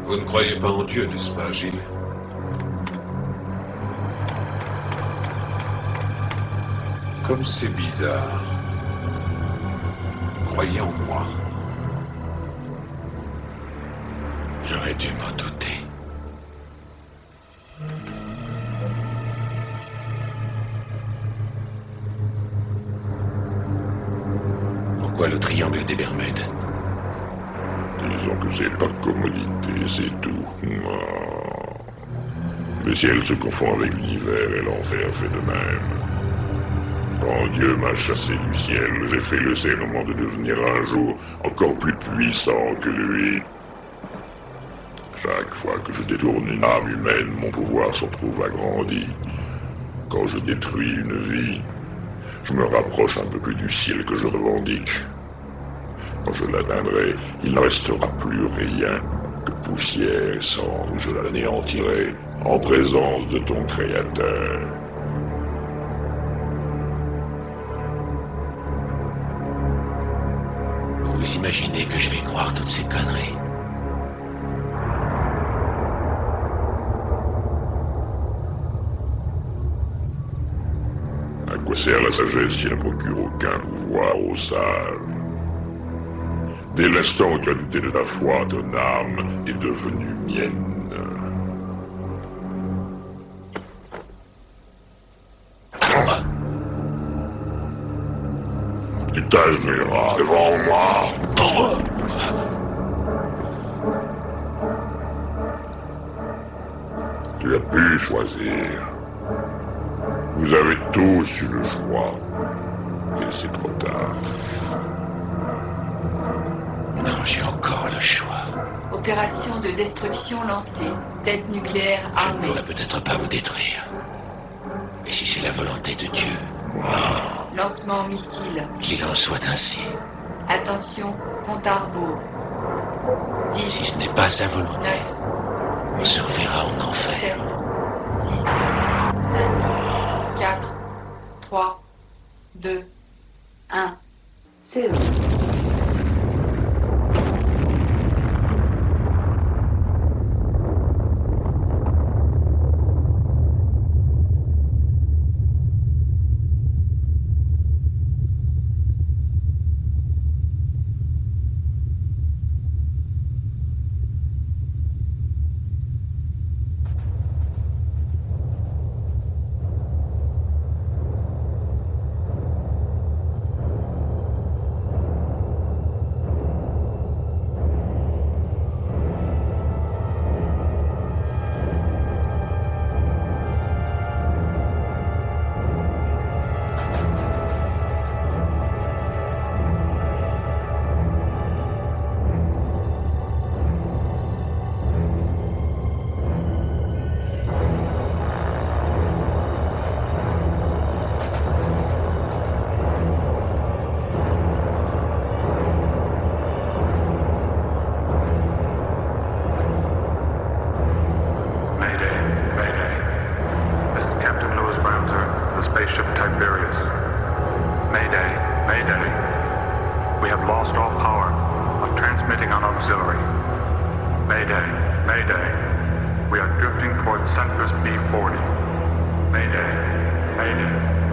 Vous ne croyez pas en Dieu, n'est-ce pas, Gilles? Comme c'est bizarre. Croyez en moi. J'aurais dû m'en douter. Pourquoi le triangle des Bermudes? Disons que c'est par commodité, c'est tout. Le ciel se confond avec l'univers et l'enfer fait de même. Quand Dieu m'a chassé du ciel, j'ai fait le serment de devenir un jour encore plus puissant que lui. Chaque fois que je détourne une âme humaine, mon pouvoir s'en trouve agrandi. Quand je détruis une vie, je me rapproche un peu plus du ciel que je revendique. Quand je l'atteindrai, il ne restera plus rien que poussière et sang. Je l'anéantirai en présence de ton Créateur. Vous imaginez que je vais croire toutes ces conneries? À quoi sert la sagesse si elle ne procure aucun pouvoir aux sages? Dès l'instant où tu as douté de ta foi, ton âme est devenue mienne. Tu t'agenouilleras devant moi. Tu as pu choisir. Vous avez tous eu le choix. Et c'est trop tard. Non, j'ai encore le choix. Opération de destruction lancée. Tête nucléaire Je ne armée. pourrais peut-être pas vous détruire. Et si c'est la volonté de Dieu, Lancement missile. qu'il en soit ainsi. Attention, compte à rebours. 10, Si ce n'est pas sa volonté, 9, on se reverra en enfer. 7, 6, 7, 4, 3, 2, 1. 0. Mayday, Mayday.